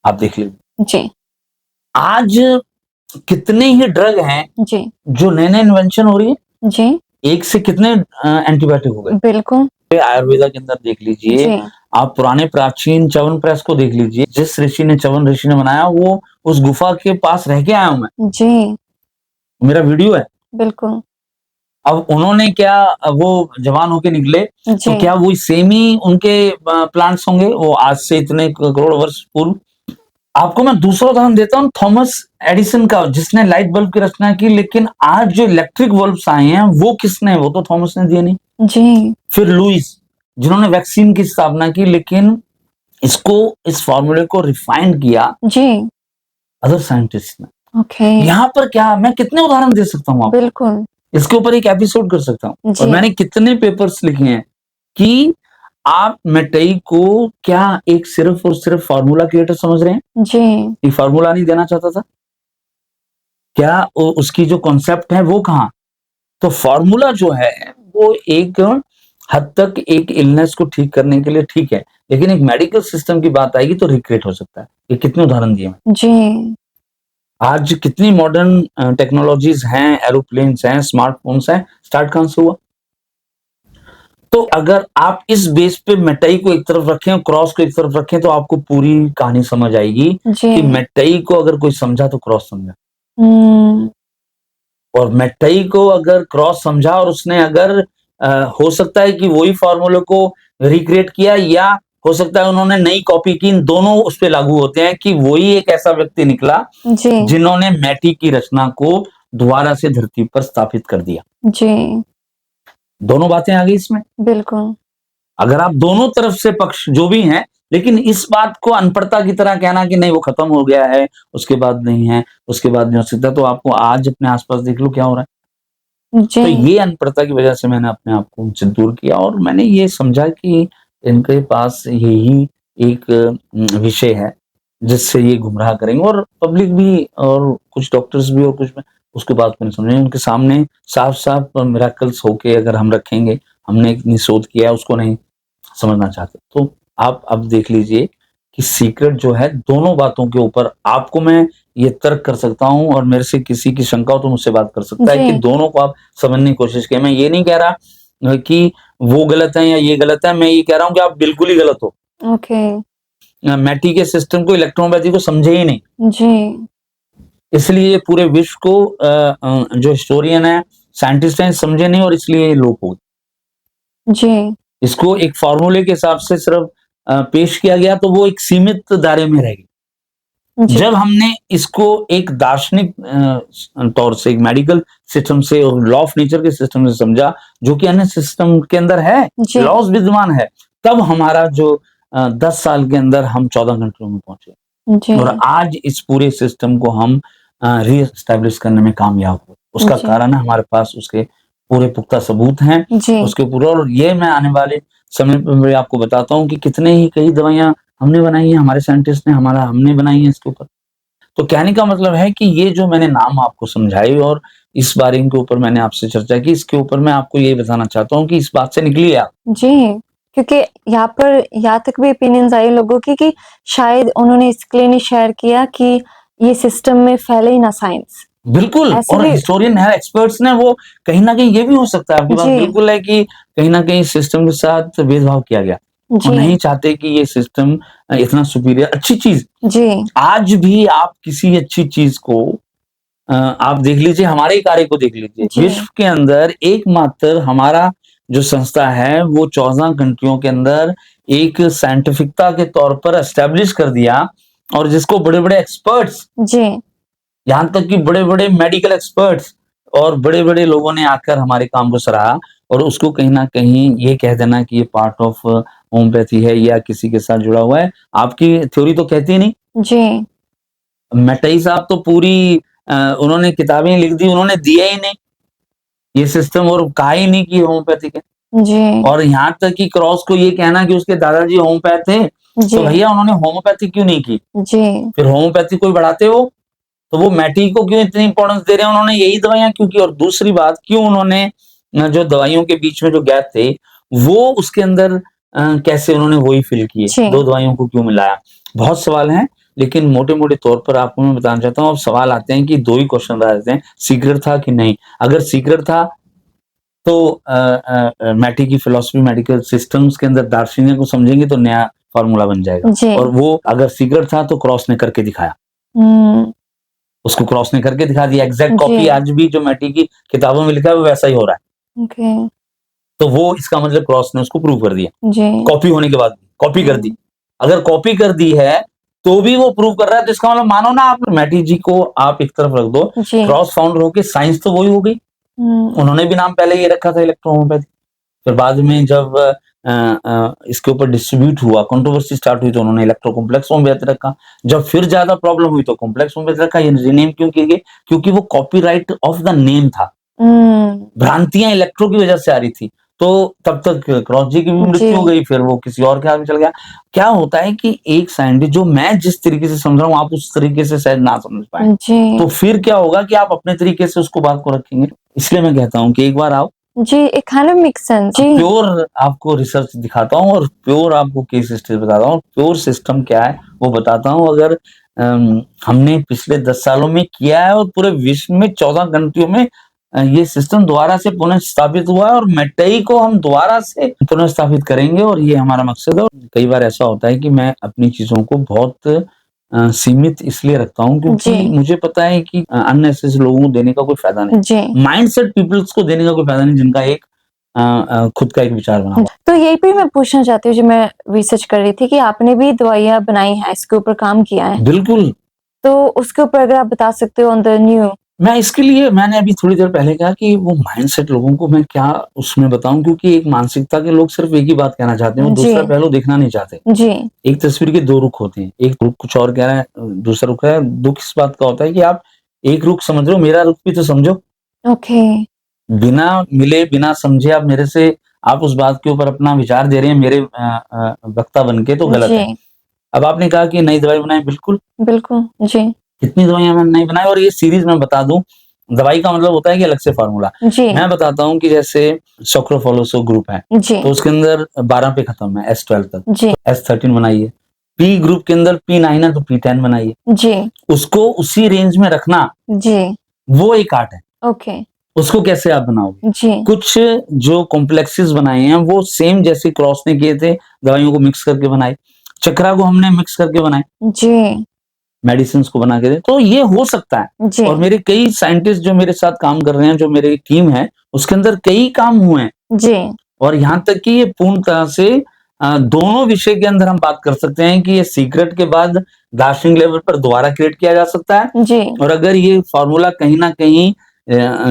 आप देख लीजिए जी आज कितने ही ड्रग हैं जी जो नए नए इन्वेंशन हो रही है। जी एक से कितने एंटीबायोटिक हो गए। बिल्कुल आयुर्वेदा के अंदर देख लीजिए, जी आप पुराने प्राचीन च्यवनप्राश को देख लीजिए। जिस ऋषि ने च्यवन ऋषि ने बनाया, वो उस गुफा के पास रह के आया हूं मैं, जी मेरा वीडियो है। बिल्कुल अब उन्होंने क्या, वो जवान होके निकले, तो जी क्या वो सेम ही उनके प्लांट्स होंगे वो आज से इतने करोड़ वर्ष पूर्व? आपको मैं दूसरा उदाहरण देता हूँ, थॉमस एडिसन का, जिसने लाइट बल्ब की रचना की। लेकिन आज जो इलेक्ट्रिक बल्ब्स आए हैं, वो किसने? वो तो थॉमस ने दिए नहीं। जी फिर लुइस, जिन्होंने वैक्सीन की स्थापना की, लेकिन इसको इस फॉर्मूले को रिफाइंड किया जी अदर साइंटिस्ट ने। ओके यहाँ पर क्या, मैं कितने उदाहरण दे सकता हूँ आपको, बिल्कुल इसके ऊपर एक एपिसोड कर सकता हूँ। और जी मैंने कितने पेपर्स लिखे हैं कि आप मेटई को क्या एक सिर्फ और सिर्फ फार्मूला क्रिएटर समझ रहे हैं? जी ये फार्मूला नहीं देना चाहता था क्या? उसकी जो कॉन्सेप्ट है वो कहाँ? तो फार्मूला जो है वो एक हद तक एक इलनेस को ठीक करने के लिए ठीक है, लेकिन एक मेडिकल सिस्टम की बात आएगी तो रिक्रिएट हो सकता है। ये कितने उदाहरण दिए मैं। जी आज कितनी मॉडर्न टेक्नोलॉजीज हैं, एरोप्लेन्स हैं, स्मार्टफोन्स हैं, स्टार्ट कहां से हुआ? तो अगर आप इस बेस पे मेटाई को एक तरफ रखें और क्रॉस को एक तरफ रखें, तो आपको पूरी कहानी समझ आएगी जी कि मेटाई को अगर कोई समझा तो क्रॉस समझा, हम्म और मेटाई को अगर क्रॉस समझा और उसने अगर हो सकता है कि वही फॉर्मूले को रिक्रिएट किया, या हो सकता है उन्होंने नई कॉपी की। इन दोनों उस पे लागू होते हैं कि वही एक ऐसा व्यक्ति निकला जी जिन्होंने मैटी की रचना को दोबारा से धरती पर स्थापित कर दिया। जी दोनों बातें आ गई इसमें। बिल्कुल अगर आप दोनों तरफ से पक्ष जो भी हैं, लेकिन इस बात को अनपढ़ता की तरह कहना कि नहीं वो खत्म हो गया है, उसके बाद नहीं है, उसके बाद नहीं हो सकता, तो आपको आज अपने आसपास देख लो क्या हो रहा है। जी तो ये अनपढ़ता की वजह से मैंने अपने आप को उनसे दूर किया, और मैंने ये समझा कि इनके पास यही एक विषय है जिससे ये गुमराह करेंगे, और पब्लिक भी और कुछ डॉक्टर्स भी और कुछ उसके बात को नहीं समझेंगे। उनके सामने साफ साफ मिराकल्स होके अगर हम रखेंगे, हमने इतनी शोध किया है, उसको नहीं समझना चाहते। तो आप अब देख लीजिए कि सीक्रेट जो है दोनों बातों के ऊपर, आपको मैं ये तर्क कर सकता हूं, और मेरे से किसी की शंका हो तो मुझसे बात कर सकता है कि जी दोनों को आप समझने की कोशिश करें। मैं ये नहीं कह रहा कि वो गलत है या ये गलत है, मैं ये कह रहा हूं कि आप बिल्कुल ही गलत हो। ओके मैटी के सिस्टम को, इलेक्ट्रोपैथी को समझे ही नहीं, जी इसलिए पूरे विश्व को जो हिस्टोरियन है, साइंटिस्ट हैं, समझे नहीं, और इसलिए ये लोप हो गए। जी इसको एक फॉर्मूले के हिसाब से सिर्फ पेश किया गया, तो वो एक सीमित दायरे में रह गई। जी जब हमने इसको एक दार्शनिक तौर से, एक मेडिकल सिस्टम से और लॉ ऑफ नेचर के सिस्टम से समझा, जो कि अन्य सिस्टम के अंदर है, जी लॉज विद्यमान है, तब हमारा जो 10 साल के अंदर हम 14 कंट्रियों में पहुंचे, जी और आज इस पूरे सिस्टम को हम रीएस्टैब्लिश करने में कामयाब हुए। उसका जी कारण है हमारे पास उसके पूरे पुख्ता सबूत हैं जी उसके पूरे। और ये मैं आने वाले समय पर मैं आपको बताता हूँ कि कितने ही कई दवाइयां हमने बनाई हैं, हमारे साइंटिस्ट ने हमने बनाई हैं इसके ऊपर। तो कहने का मतलब है कि ये जो मैंने नाम आपको समझाए और इस बारे के ऊपर मैंने आपसे चर्चा की, इसके ऊपर मैं आपको ये बताना चाहता हूँ कि इस बात से निकलिए आप। जी, क्योंकि यहाँ पर यहाँ तक भी ओपिनियंस आए लोगों की कि शायद उन्होंने इसके लिए नहीं शेयर किया कि ये सिस्टम में फैले ही ना साइंस। बिल्कुल, ऐसे और भी हिस्टोरियन है, एक्सपर्ट्स ने वो कहीं न कहीं ये भी हो सकता है, आपकी बात जी, बिल्कुल है कि कहीं न कहीं सिस्टम के साथ भेदभाव किया गया। वो जी, नहीं चाहते कि ये सिस्टम इतना सुपीरियर अच्छी चीज़ जी, आज भी आप किसी अच्छी चीज़ को आप देख लीजिए, हमारे ही कार्य को देख लीजिए। जी, विश्व के अंदर एकमात्र हमारा जो संस्था है, वो 14 कंट्रियों के अंदर एक साइंटिफिकता के तौर पर एस्टेब्लिश कर दिया और जिसको बड़े-बड़े एक्सपर्ट्स, जी, यहाँ तक कि बड़े-बड़े मेडिकल एक्सपर्ट्स और बड़े-बड़े लोगों ने आकर हमारे काम को सराहा और उसको कहीं न कहीं ये कह देना कि ये पार्ट ऑफ होम्योपैथी है या किसी के साथ जुड़ा हुआ है। आपकी थ्योरी तो कहती नहीं। जी, मैटई साहब तो पूरी उन्होंने किताबें लिख दी, उन्होंने दिया ही नहीं ये सिस्टम और कहा ही नहीं कि होम्योपैथिक है। जी, और यहाँ तक कि क्रॉस को ये कहना कि उसके दादाजी होम्योपैथ थे, तो जी, भैया उन्होंने होम्योपैथी क्यों नहीं की? जी, फिर होम्योपैथी कोई बढ़ाते वो? तो वो मैटी को क्यों इतनी इम्पोर्टेंस दे रहे हैं? उन्होंने यही दवाइयाँ क्यों की? और दूसरी बात, क्यों उन्होंने जो दवाइयों के बीच में जो गैप थे, वो उसके अंदर कैसे उन्होंने वही फिल किए? जी, 2 दवाइयों को क्यों मिलाया? बहुत सवाल हैं, लेकिन मोटे-मोटे तौर पर आपको मैं बताना चाहता हूँ, अब सवाल आते हैं कि 2 ही क्वेश्चन रह जाते हैं, सीक्रेट था कि नहीं? अगर सीक्रेट था तो मैटी की फिलॉसफी मेडिकल सिस्टम्स के अंदर दार्शनिक को समझेंगे तो नया फ़ॉर्मूला बन जाएगा जी, और वो अगर सीक्रेट था तो क्रॉस ने करके दिखाया। हुँ, उसको क्रॉस ने करके दिखा दिया, एग्ज़ैक्ट कॉपी जी, आज भी जो मैटी की किताबों में लिखा है वो वैसा ही हो रहा है। ओके, तो वो इसका मतलब क्रॉस ने उसको प्रूव कर दिया। जी, कॉपी होने के बाद भी, कॉपी कर दी। हुँ, अगर कॉपी कर दी है, तो भी वो प्रूव कर रहा है तो इसका मतलब मानो ना आप मैटी जी को आप एक तरफ रख दो, जी, क्रॉस फाउंडर होके साइंस तो वही हो गई। हुँ, उन्होंने भी नाम पहले ये रखा था इलेक्ट्रोहोम्योपैथी। फिर बाद में जब इसके ऊपर डिस्ट्रीब्यूट हुआ, कंट्रोवर्सी स्टार्ट हुई तो उन्होंने इलेक्ट्रो कॉम्प्लेक्स होम्योपैथी रखा। जब फिर ज़्यादा प्रॉब्लम हुई तो कॉम्प्लेक्स होम्योपैथी रखा। ये रीनेम क्यों किए गए? क्योंकि वो कॉपीराइट ऑफ द नेम था। हुँ, भ्रांतियाँ इलेक्ट्रो की वजह से आ रही थी। तो तब तक क्रॉस जी की भी जी, मृत्यु हो गई, फिर वो किसी और के हाथ में चल गया। क्या होता है कि एक साइंटिस्ट जो मैं जिस तरीके से समझ रहा हूँ, आप उस तरीके से शायद ना समझ पाएँ। जी, तो फिर क्या होगा कि आप अपने तरीके से उसको बात को रखेंगे। इसलिए मैं कहता हूँ कि एक बार आओ, जी, it kind of makes sense, जी, प्योर आपको रिसर्च दिखाता हूँ और प्योर आपको केस हिस्ट्री बताता हूँ, प्योर सिस्टम क्या है वो बताता हूँ। अगर हमने पिछले 10 सालों में किया है और पूरे विश्व में 14 कंट्रियों में ये सिस्टम दोबारा से पुनः स्थापित हुआ है और मैटई को हम दोबारा से पुनः स्थापित करेंगे और ये हमारा मकसद है। और कई बार ऐसा होता है कि मैं अपनी चीज़ों को बहुत सीमित इसलिए रखता हूँ क्योंकि जी, मुझे पता है कि अननेसेसरी लोगों को देने का कोई फ़ायदा नहीं। जी। माइंडसेट पीपल्स को देने का कोई फ़ायदा नहीं जिनका एक खुद का एक विचार बना हुआ। तो यही पे मैं पूछना चाहती हूँ जो मैं रिसर्च कर रही थी कि आपने भी दवाइयाँ बनाई हैं, इसके ऊपर काम किया है। बिल्कुल, तो उसके ऊपर अगर आप बता सकते हो ऑन द न्यू मैं इसके लिए मैंने अभी थोड़ी देर पहले कहा कि वो माइंडसेट लोगों को मैं क्या उसमें बताऊँ क्योंकि एक मानसिकता के लोग सिर्फ़ एक ही बात कहना चाहते हैं, वो जी, दूसरा पहलू देखना नहीं चाहते। जी, एक तस्वीर के 2 रुख होते हैं, एक रुख कुछ और कह रहा है, दूसरा रुख है। दुःख इस बात का होता है कि आप एक रुख समझ रहे हो, मेरा रुख भी तो समझो। ओके, बिना मिले, बिना समझे आप मेरे से आप उस बात के ऊपर अपना विचार दे रहे हैं मेरे वक्ता बन के तो गलत जी, है। अब आपने कहा कि नई दवाई बनाई, बिल्कुल, बिल्कुल, जी, कितनी दवाइयाँ मैंने नहीं बनाई और ये सीरीज़ मैं बता दूँ, दवाई का मतलब होता है कि अलग से फ़ॉर्मूला। जी, मैं बताता हूँ कि जैसे सॉक्रोफोलोसो ग्रुप है, जी, तो उसके अंदर 12 पे खत्म है, S12 तक, जी, तो S13 बनाइए। पी ग्रुप के अंदर P9 है तो P10 बनाइए। जी, उसको उसी रेंज में रखना, जी, वो एक आर्ट है। ओके, उसको कैसे आप बनाओगे? जी, कुछ जो कॉम्प्लेक्सेस बनाए हैं, वो सेम जैसे क्रॉस ने किए थे, दवाइयों को मिक्स करके बनाए। चक्रा को हमने मिक्स करके बनाए। जी, मेडिसिन्स को बना के दें, तो ये हो सकता है। जी, और मेरे कई साइंटिस्ट जो मेरे साथ काम कर रहे हैं, जो मेरी टीम है, उसके अंदर कई काम हुए हैं जी, और यहाँ तक कि ये पूर्ण तरह से दोनों विषय के अंदर हम बात कर सकते हैं कि ये सीक्रेट के बाद दार्शनिक लेवल पर दोबारा क्रिएट किया जा सकता है जी, और अगर ये फ़ॉर्मूला कहीं न कहीं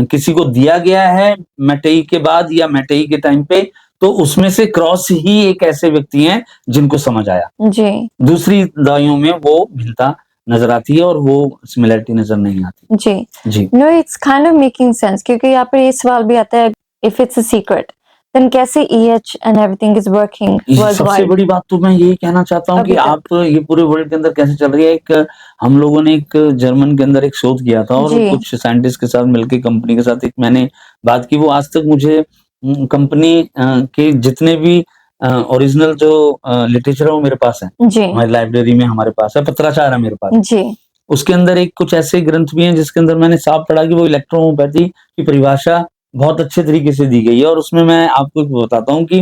किसी को दिया गया है मैटेई के बाद या मैटेई के टाइम पे, तो उसमें से क्रॉस ही एक ऐसे व्यक्ति हैं जिनको समझ आया। जी, दूसरी दवाइयों में वो भिन्नता नज़र आती है और वो सिमिलैरिटी नज़र नहीं आती। जी। जी। No it's kind of making sense क्योंकि यहाँ पे ये सवाल भी आता है if it's a secret then कैसे EH and everything is working सबसे worldwide? बड़ी बात तो मैं यही कहना चाहता हूँ कि अभी तक। आप ये पूरे वर्ल्ड के अंदर कैसे चल रही है। एक हम लोगों ने एक जर्मन के अंदर एक शोध किया था और जी। कुछ साइंटिस्ट के साथ मिलके कंपनी के साथ एक मैंने बात की। वो आज तक मुझे कंपनी के जितने भी ओरिजिनल जो लिटरेचर है वो मेरे पास है, जी। हमारी लाइब्रेरी में हमारे पास है, पत्राचार है मेरे पास। जी। उसके अंदर एक कुछ ऐसे ग्रंथ भी हैं जिसके अंदर मैंने साफ पढ़ा कि वो इलेक्ट्रोहोम्योपैथी की परिभाषा बहुत अच्छे तरीके से दी गई है। और उसमें मैं आपको बताता हूँ कि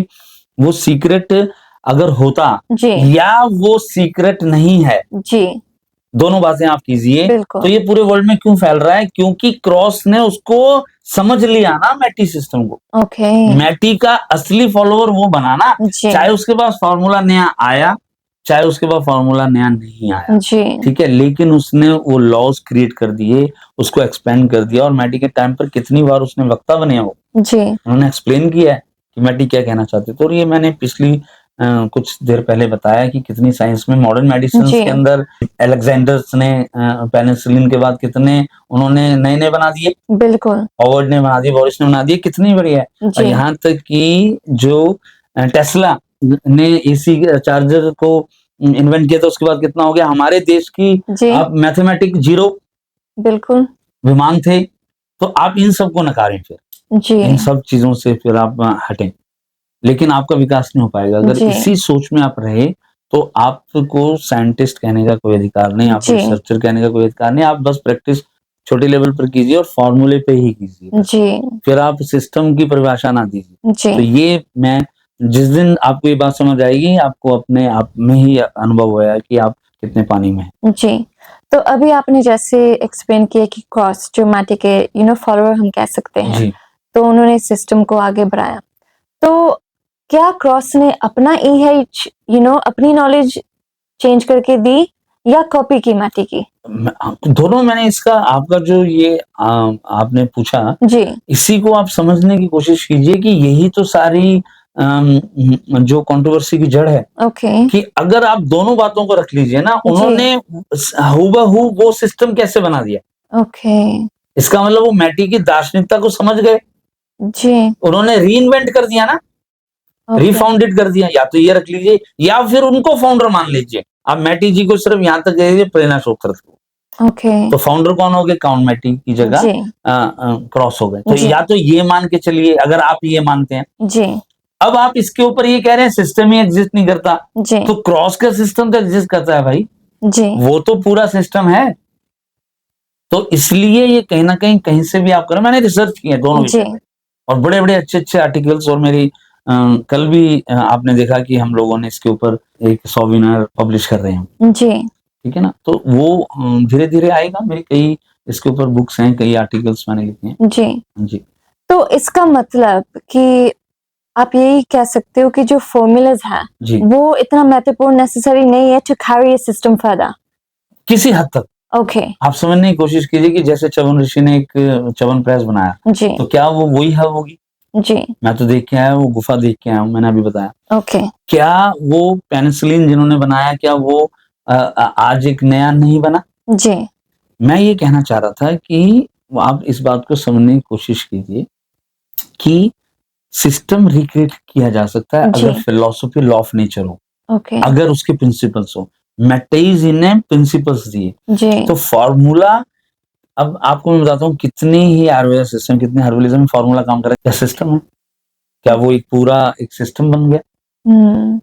वो सीक्रेट अगर होता जी। या वो सीक्रेट नहीं है, जी। दोनों बातें आप कीजिए। बिल्कुल। तो ये पूरे वर्ल्ड में क्यों फैल रहा है? क्योंकि क्रॉस ने उसको समझ लिया ना, मैटी सिस्टम को। ओके। मैटी का असली फॉलोअर वो बना ना, जी। चाहे उसके पास फॉर्मूला नया आया, चाहे उसके पास फॉर्मूला नया नहीं आया। जी। ठीक है, लेकिन उसने वो लॉज क्रिएट कर दिए, उसको एक्सपेंड कर दिया। और मैटी के टाइम पर कितनी बार उसने वक्ता बने हो, जी। उन्होंने एक्सप्लेन किया है कि मैटी क्या कहना चाहते थे। और ये मैंने पिछली कुछ देर पहले बताया कि कितनी साइंस में मॉडर्न मेडिसिन जी। के अंदर अलेक्जेंडर्स ने पेनिसिलिन के बाद कितने उन्होंने नए नए बना दिए, बिल्कुल। हॉवर्ड ने बना दिए, बोरिस ने बना दिए, कितनी बढ़िया है। और जी। यहाँ तक कि जो टेस्ला ने एसी चार्जर को इन्वेंट किया था, उसके बाद कितना हो गया हमारे देश की। जी। आप मैथमेटिक जीरो बिल्कुल। विमान थे, तो आप इन सबको नकारें, फिर जी। इन सब चीजों से फिर आप हटें, लेकिन आपका विकास नहीं हो पाएगा। अगर जी। इसी सोच में आप रहे तो आपको साइंटिस्ट कहने का कोई अधिकार नहीं, आपको जी। रिसर्चर कहने का कोई अधिकार नहीं। आप बस प्रैक्टिस छोटे लेवल पर कीजिए और फॉर्मूले पे ही कीजिए, जी। फिर आप सिस्टम की परिभाषा ना दीजिए। तो जी। ये मैं जिस दिन आपको ये बात समझ आएगी, आपको अपने आप में ही अनुभव होगा कि आप कितने पानी में हैं। जी। तो अभी आपने जैसे एक्सप्लेन किया कि क्रॉस जो मैटी के फॉलोअर हम कह सकते हैं, जी। तो उन्होंने सिस्टम को आगे बढ़ाया। तो क्या क्रॉस ने अपना EH अपनी नॉलेज चेंज करके दी या कॉपी की मैटी की? दोनों मैंने इसका आपका जो ये आपने पूछा, जी। इसी को आप समझने की कोशिश कीजिए कि यही तो सारी जो कंट्रोवर्सी की जड़ है। ओके। कि अगर आप दोनों बातों को रख लीजिए ना, जी। उन्होंने हूबहू वो सिस्टम कैसे बना दिया। ओके। इसका मतलब वो मैटी की दार्शनिकता को समझ गए, जी। उन्होंने रीइन्वेंट कर दिया ना, ओके। रीफाउंडेड कर दिया। या तो ये रख लीजिए या फिर उनको फाउंडर मान लीजिए। आप मैटी जी को सिर्फ यहां तक दे दीजिए प्रेरणा चोपड़ा को, ओके। तो फाउंडर कौन हो गए? काउंट मैटी की जगह जी। क्रॉस हो गए। तो जी। या तो ये मान के चलिए, अगर आप ये मानते हैं। जी। अब आप इसके ऊपर ये कह रहे हैं सिस्टम ही एग्जिस्ट नहीं करता, जी। तो क्रॉस का सिस्टम तो एग्जिस्ट करता है भाई, जी। वो तो पूरा सिस्टम है। तो इसलिए ये कहीं ना कहीं से भी आप करें। मैंने रिसर्च किया दोनों जी। विषय पे और बड़े बड़े अच्छे अच्छे आर्टिकल्स। और मेरी कल भी आपने देखा कि हम लोगों ने इसके ऊपर एक वेबिनार पब्लिश कर रहे हैं। जी। ठीक है ना, तो वो धीरे धीरे आएगा। मेरी कई इसके ऊपर बुक्स हैं, कई आर्टिकल्स मैंने लिखे हैं। जी। जी। तो इसका मतलब कि आप यही कह सकते हो कि जो फॉर्मूलाज हैं जी। वो इतना महत्वपूर्ण नेसेसरी नहीं है to carry a system further. किसी हद तक ओके। आप समझने की कोशिश कीजिए कि जैसे च्यवन ऋषि ने एक च्यवन प्रेस बनाया, जी। तो क्या वो वही हब होगी? जी। मैं तो देख के आया, वो गुफा देख के आया हूं, मैंने अभी बताया। ओके। क्या वो पेनिसिलिन जिन्होंने बनाया, क्या वो आज एक नया नहीं बना? जी। मैं ये कहना चाह रहा था कि आप इस बात को समझने की कोशिश कीजिए कि सिस्टम रिक्रिएट किया जा सकता है जी। अगर फिलॉसफी लॉ ऑफ नेचर हो, ओके। अगर उसके प्रिंसिपल्स हो। मैटेज ने प्रिंसिपल्स दिए, जी। तो फॉर्मूला। अब आपको मैं बताता हूँ कितने ही आयुर्वेद सिस्टम, कितने हर्बलिज्म में फॉर्मूला काम कर रहा है। क्या सिस्टम है? क्या वो एक पूरा एक सिस्टम बन गया?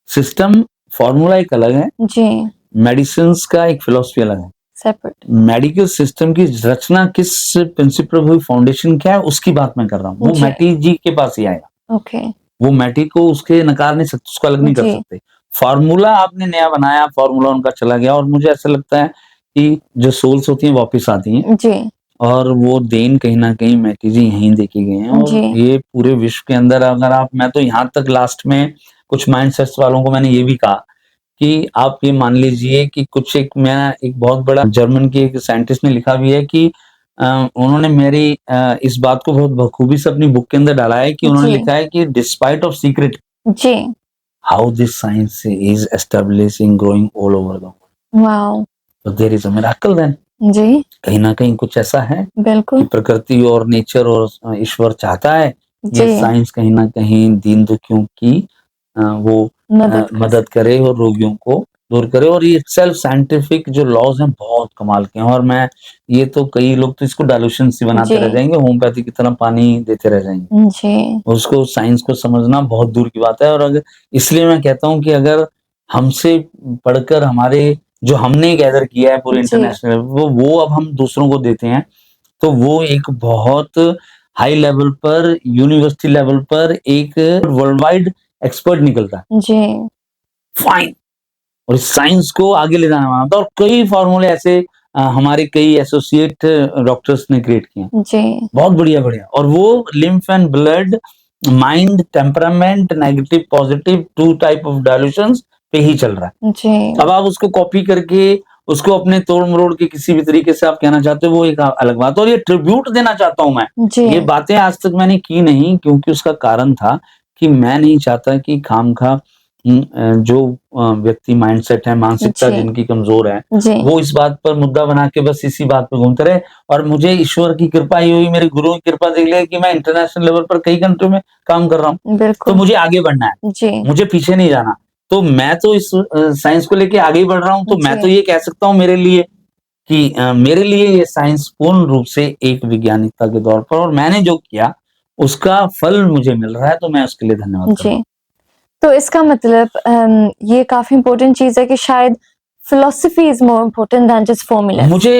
सिस्टम फॉर्मूला एक अलग है, जी। मेडिसिन का एक फिलॉसफी अलग है। सेपरेट। मेडिकल सिस्टम की रचना किस प्रिंसिपल हुई, फाउंडेशन क्या है, उसकी बात मैं कर रहा हूँ। वो जी। मैटी जी के पास ही आएगा। ओके। वो मैटी को उसके नकार नहीं सकते, उसको अलग नहीं कर जी। सकते। फॉर्मूला आपने नया बनाया, फॉर्मूला उनका चला गया। और मुझे ऐसा लगता है कि जो सोल्स होती हैं वापस आती हैं, जी। और वो देन कहीं ना कहीं मैटी जी यहीं देके गए हैं। और जी। ये पूरे विश्व के अंदर अगर आप, मैं तो यहाँ तक लास्ट में कुछ माइंडसेट्स वालों को मैंने ये भी कहा कि आप ये मान लीजिए कि कुछ एक बहुत बड़ा जर्मन की एक साइंटिस्ट ने लिखा भी है कि उन्होंने मेरी इस बात को बहुत बखूबी से अपनी बुक के अंदर डाला है कि उन्होंने जी। लिखा है कि डिस्पाइट ऑफ सीक्रेट जी। How this science is establishing growing all over the world, wow. तो there is a miracle then. जी। कहीं ना कहीं कुछ ऐसा है कि बिल्कुल। प्रकृति और नेचर और ईश्वर चाहता है ये जी साइंस कहीं न कहीं दीन दुखियों की वो मदद करे और रोगियों को दूर करे। और ये सेल्फ साइंटिफिक जो लॉज़ हैं बहुत कमाल के हैं। और मैं ये तो कई लोग तो इसको डायल्यूशन सी बनाते रह जी जाएँगे, होम्योपैथी की तरह पानी देते रह जाएँगे। जी उसको साइंस को समझना बहुत दूर की बात है। और अगर इसलिए मैं कहता हूँ कि अगर हमसे पढ़कर हमारे जो हमने गैदर किया है पूरे जी इंटरनेशनल वो अब हम दूसरों को देते हैं, तो वो एक बहुत हाई लेवल पर यूनिवर्सिटी लेवल पर एक वर्ल्ड वाइड एक्सपर्ट निकलता है। जी फाइन। और इस साइंस को आगे ले जाना माना था। और कई फार्मूले ऐसे हमारे कई एसोसिएट डॉक्टर्स ने क्रिएट किए हैं। जी बहुत बढ़िया-बढ़िया। और वो lymph and blood, mind, temperament, negative, positive 2 type of dilutions पे ही चल रहा है। जी अब आप उसको कॉपी करके उसको अपने तोड़-मरोड़ के किसी भी तरीके से आप कहना चाहते हो, वो एक अलग बात है। और ये ट्रिब्यूट देना चाहता हूँ मैं। जी ये बातें आज तक मैंने की नहीं, क्योंकि उसका कारण था कि मैं नहीं चाहता कि खामखा जो व्यक्ति माइंडसेट है, मानसिकता जी जिनकी कमज़ोर है, जी वो इस बात पर मुद्दा बना के बस इसी बात पे घूमते रहे। और मुझे ईश्वर की कृपा ही हुई, मेरे गुरुओं की कृपा देख लिया कि मैं इंटरनेशनल लेवल पर कई कंट्रियों में काम कर रहा हूँ। तो बिल्कुल मुझे आगे बढ़ना है, जी मुझे पीछे नहीं जाना। तो मैं तो इस साइंस को लेके आगे ही बढ़ रहा हूँ। तो मैं तो जी ये कह सकता हूँ मेरे लिए कि मेरे लिए ये साइंस पूर्ण रूप से एक वैज्ञानिकता के तौर पर, और मैंने जो किया उसका फल मुझे मिल रहा है, तो मैं उसके लिए धन्यवाद करता हूँ। जी तो इसका मतलब ये काफी इम्पोर्टेंट चीज है कि शायद philosophy is more important than just formulas. मुझे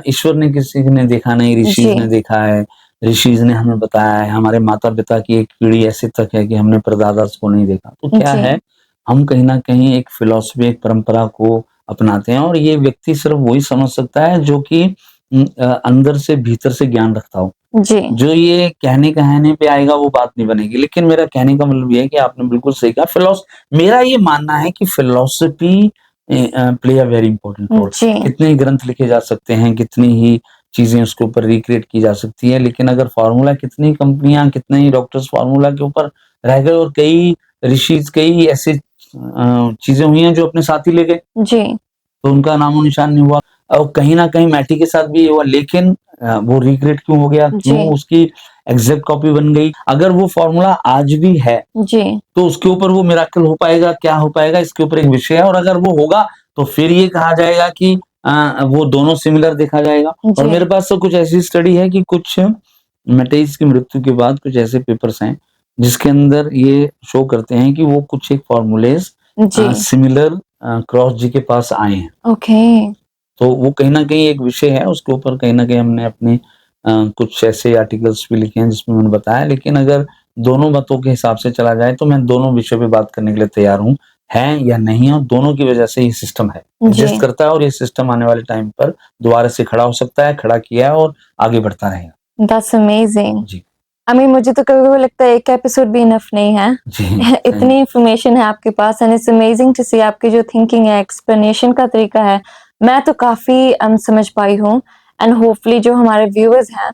ईश्वर ने किसी ने देखा नहीं, ऋषिज़ जी ने देखा है, ऋषिज़ ने हमें बताया है, हमारे माता-पिता की एक पीढ़ी ऐसे तक है कि हमने परदादा को नहीं देखा। तो क्या जी है, हम कहीं न कहीं एक फ़िलॉसफ़ी, एक परंपरा को अपनाते हैं। और ये व्यक्ति सिर्फ़ वही समझ सकता है जो कि अंदर से भीतर से ज्ञान रखता हो। जी जो ये कहने-कहाने पे आएगा वो बात नहीं बनेगी। लेकिन मेरा कहने का मतलब ये है कि आपने बिल्कुल सही कहा। मेरा ये मानना है कि philosophy play a very important role. जी कितने ही ग्रंथ लिखे जा सकते हैं, कितनी ही चीज़ें उसके ऊपर रिक्रिएट की जा सकती हैं, लेकिन अगर फ़ॉर्मूला, कितनी कंपनियाँ, कितने ही डॉक्टर्स फ़ॉर्मूला के ऊपर रह गए। और कई ऋषिज़, कई ऐसी चीज़ें हुई हैं जो अपने साथ ही ले गए, जी तो उनका नामो-निशान नहीं हुआ। और कहीं न कहीं मैटी के साथ भी ये हुआ। लेकिन वो रिक्रिएट क्यों हो गया? जी क्यों उसकी एग्ज़ैक्ट कॉपी बन गई? अगर वो फ़ॉर्मूला आज भी है, जी तो उसके ऊपर वो मिरेकल हो पाएगा, क्या हो पाएगा, इसके ऊपर एक विषय है। और अगर वो होगा, तो फिर ये कहा जाएगा कि वो दोनों सिमिलर देखा जाएगा। और जी मेरे पास तो कुछ ऐसी स्टडी है कि कुछ मैटेज की मृत्यु के बाद कुछ ऐसे पेपर्स हैं, जिसके अंदर ये शो करते हैं कि वो कुछ एक फ़ॉर्मूलेज़ जी सिमिलर क्रॉस जी के पास आए हैं। ओके तो वो कहीं न कहीं एक विषय है, उसके ऊपर कहीं न कहीं हमने अपने कुछ ऐसे आर्टिकल्स भी लिखे हैं जिसमें मैंने बताया। लेकिन अगर दोनों मतों के हिसाब से चला जाए, तो मैं दोनों विषयों पे बात करने के लिए तैयार हूँ, हैं या नहीं है, और दोनों की वजह से ये सिस्टम है, जी एग्ज़िस्ट करता है। और ये सिस्टम आने वाले टाइम पर दोबारा से खड़ा हो सकता है, खड़ा किया है और आगे बढ़ता रहेगा। दैट्स अमेजिंग जी, आई मीन मुझे तो कभी-कभी लगता है एक एपिसोड भी इनफ नहीं है जी, इतनी इंफॉर्मेशन है आपके पास एंड इट्स अमेजिंग टू सी आपकी जो थिंकिंग है एक्सप्लेनेशन का तरीका है मैं तो काफी समझ पाई हूँ एंड होपफुली जो हमारे व्यूअर्स हैं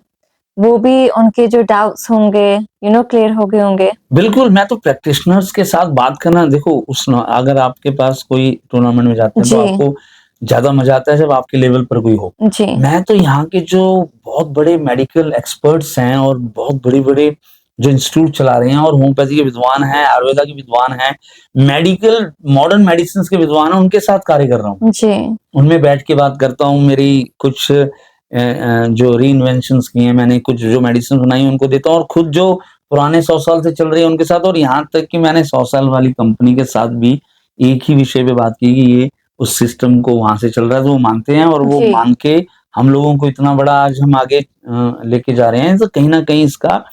वो भी उनके जो डाउट्स होंगे यू नो क्लियर हो गए होंगे बिल्कुल। मैं तो प्रैक्टिशनर्स के साथ बात करना, देखो उस न अगर आपके पास कोई टूर्नामेंट में जाते हैं, तो जी आपको ज़्यादा मज़ा आता है जब आपके लेवल पर कोई हो। जी मैं तो यहाँ के जो बहुत बड़े मेडिकल एक्सपर्ट्स हैं, और बहुत बड़े-बड़े जो इंस्टीट्यूट चला रहे हैं, और होम्योपैथी के विद्वान हैं, आयुर्वेदा के विद्वान हैं, मेडिकल मॉडर्न मेडिसिन्स के विद्वान हैं, उनके साथ कार्य कर रहा हूँ। जी उनमें बैठ के बात करता हूँ। मेरी कुछ जो रीइन्वेंशंस की हैं मैंने, कुछ जो मेडिसिन बनाई हैं उनको देता हूँ, और खुद जो पुराने 100 साल से चल रही है उनके साथ। और यहाँ तक कि मैंने 100 साल वाली कंपनी के साथ भी एक ही विषय पे बात की कि ये उस सिस्टम को वहाँ से चल रहा है, तो वो मानते हैं। और वो जी मान के हम लोगों को इतना बड़ा आज हम आगे लेके जा रहे हैं। तो कहीं न कहीं इसका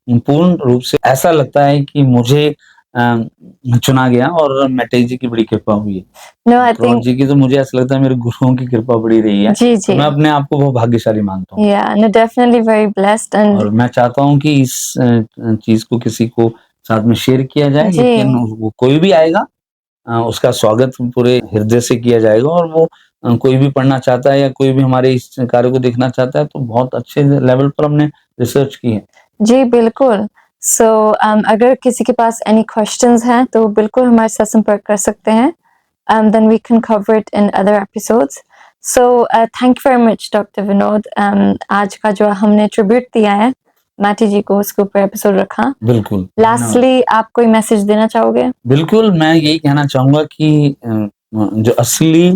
पूर्ण रूप से ऐसा लगता है कि मुझे चुना गया, और मैटेज जी की बड़ी कृपा हुई है। नो आई क्रॉस थिंक जी की तो मुझे ऐसा लगता है मेरे गुरुओं की कृपा बड़ी रही है। जी तो जी मैं अपने आप को बहुत भाग्यशाली मानता हूँ। या no definitely very blessed and और मैं चाहता हूँ कि इस चीज़ को किसी को साथ में शेयर किया जाए। जी लेकिन वो कोई भी आएगा, उसका स्वागत पूरे हृदय से किया जाएगा। और वो कोई भी पढ़ना चाहता है, या कोई भी हमारे इस कार्य को देखना चाहता है, तो बहुत अच्छे लेवल पर हमने रिसर्च की है। जी बिल्कुल सो अगर किसी के पास एनी क्वेश्चंस हैं तो बिल्कुल हमारे साथ संपर्क कर सकते हैं then we can cover it in other episodes so thank you very much Dr. Vinod आज का जो हमने ट्रिब्यूट दिया है मैटी जी को उसके ऊपर एपिसोड रखा। बिल्कुल। लास्टली आप कोई मैसेज देना चाहोगे? बिल्कुल, मैं यही कहना चाहूँगा कि जो असली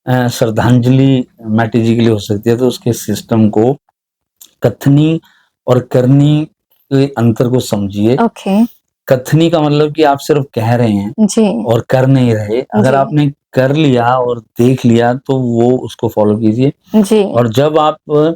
श्रद्धांजलि मैटी जी के लिए हो सकती है, तो उसके सिस्टम को कथनी और करनी के अंतर को समझिए। ओके। कथनी का मतलब कि आप सिर्फ कह रहे हैं जी। और कर नहीं रहे। अगर जी। आपने कर लिया और देख लिया तो वो उसको फॉलो कीजिए। जी। और जब आप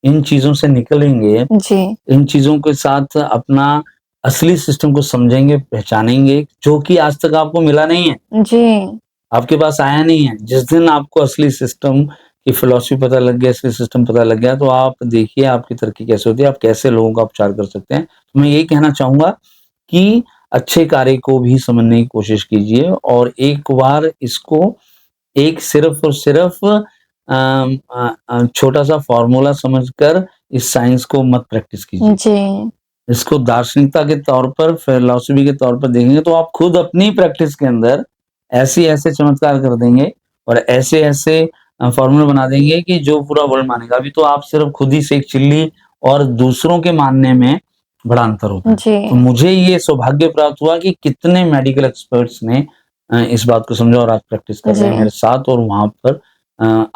इन चीज़ों से निकलेंगे, जी। इन चीज़ों के साथ अपना असली सिस्टम को समझेंगे, पहचानेंगे, जो कि आज तक आपको मिला नहीं है, जी। आपके पास आया नहीं है। जिस दिन आपको असली सिस्टम की फिलॉसफी पता लग गया, असली सिस्टम पता लग गया, तो आप देखिए आपकी तरक्की कैसे होती है, आप कैसे लोगों का उपचार कर सकते हैं। तो मैं यही कहना चाहूँगा कि अच्छे कार्य को भी समझने की कोशिश कीजिए और एक बार इसको एक सिर्फ़ और सिर्फ़ छोटा-सा फ़ॉर्मूला समझकर इस साइंस को मत प्रैक्टिस कीजिए। जी। इसको दार्शनिकता के तौर पर, फिलॉसफी के तौर पर देखेंगे तो आप खुद अपनी प्रैक्टिस के अंदर ऐसे-ऐसे चमत्कार कर देंगे और ऐसे-ऐसे फ़ॉर्मूला बना देंगे कि जो पूरा वर्ल्ड मानेगा। अभी तो आप सिर्फ़ खुद ही सेक चिल्ली और दूसरों के मानने में बड़ा अंतर होता है। तो जी। मुझे ये सौभाग्य प्राप्त हुआ कि कितने मेडिकल एक्सपर्ट्स ने इस बात को समझा और आज प्रैक्टिस कर रहे हैं जी। मेरे साथ और वहाँ पर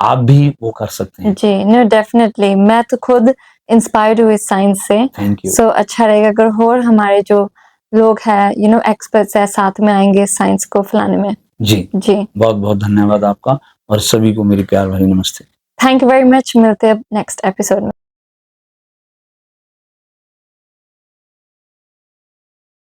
आप भी वो कर सकते हैं। जी, नो डेफिनिटली मैं तो खुद इंस्पायर्ड हुई इस साइंस से। Thank you. सो अच्छा रहेगा अगर और हमारे जो लोग हैं एक्सपर्ट्स हैं साथ में आएँगे इस साइंस को फैलाने में। जी, जी। बहुत-बहुत धन्यवाद आपका और सभी को मेरी प्यार भरी नमस्ते। थैंक यू वेरी मच, मिलते हैं अब नेक्स्ट एपिसोड में।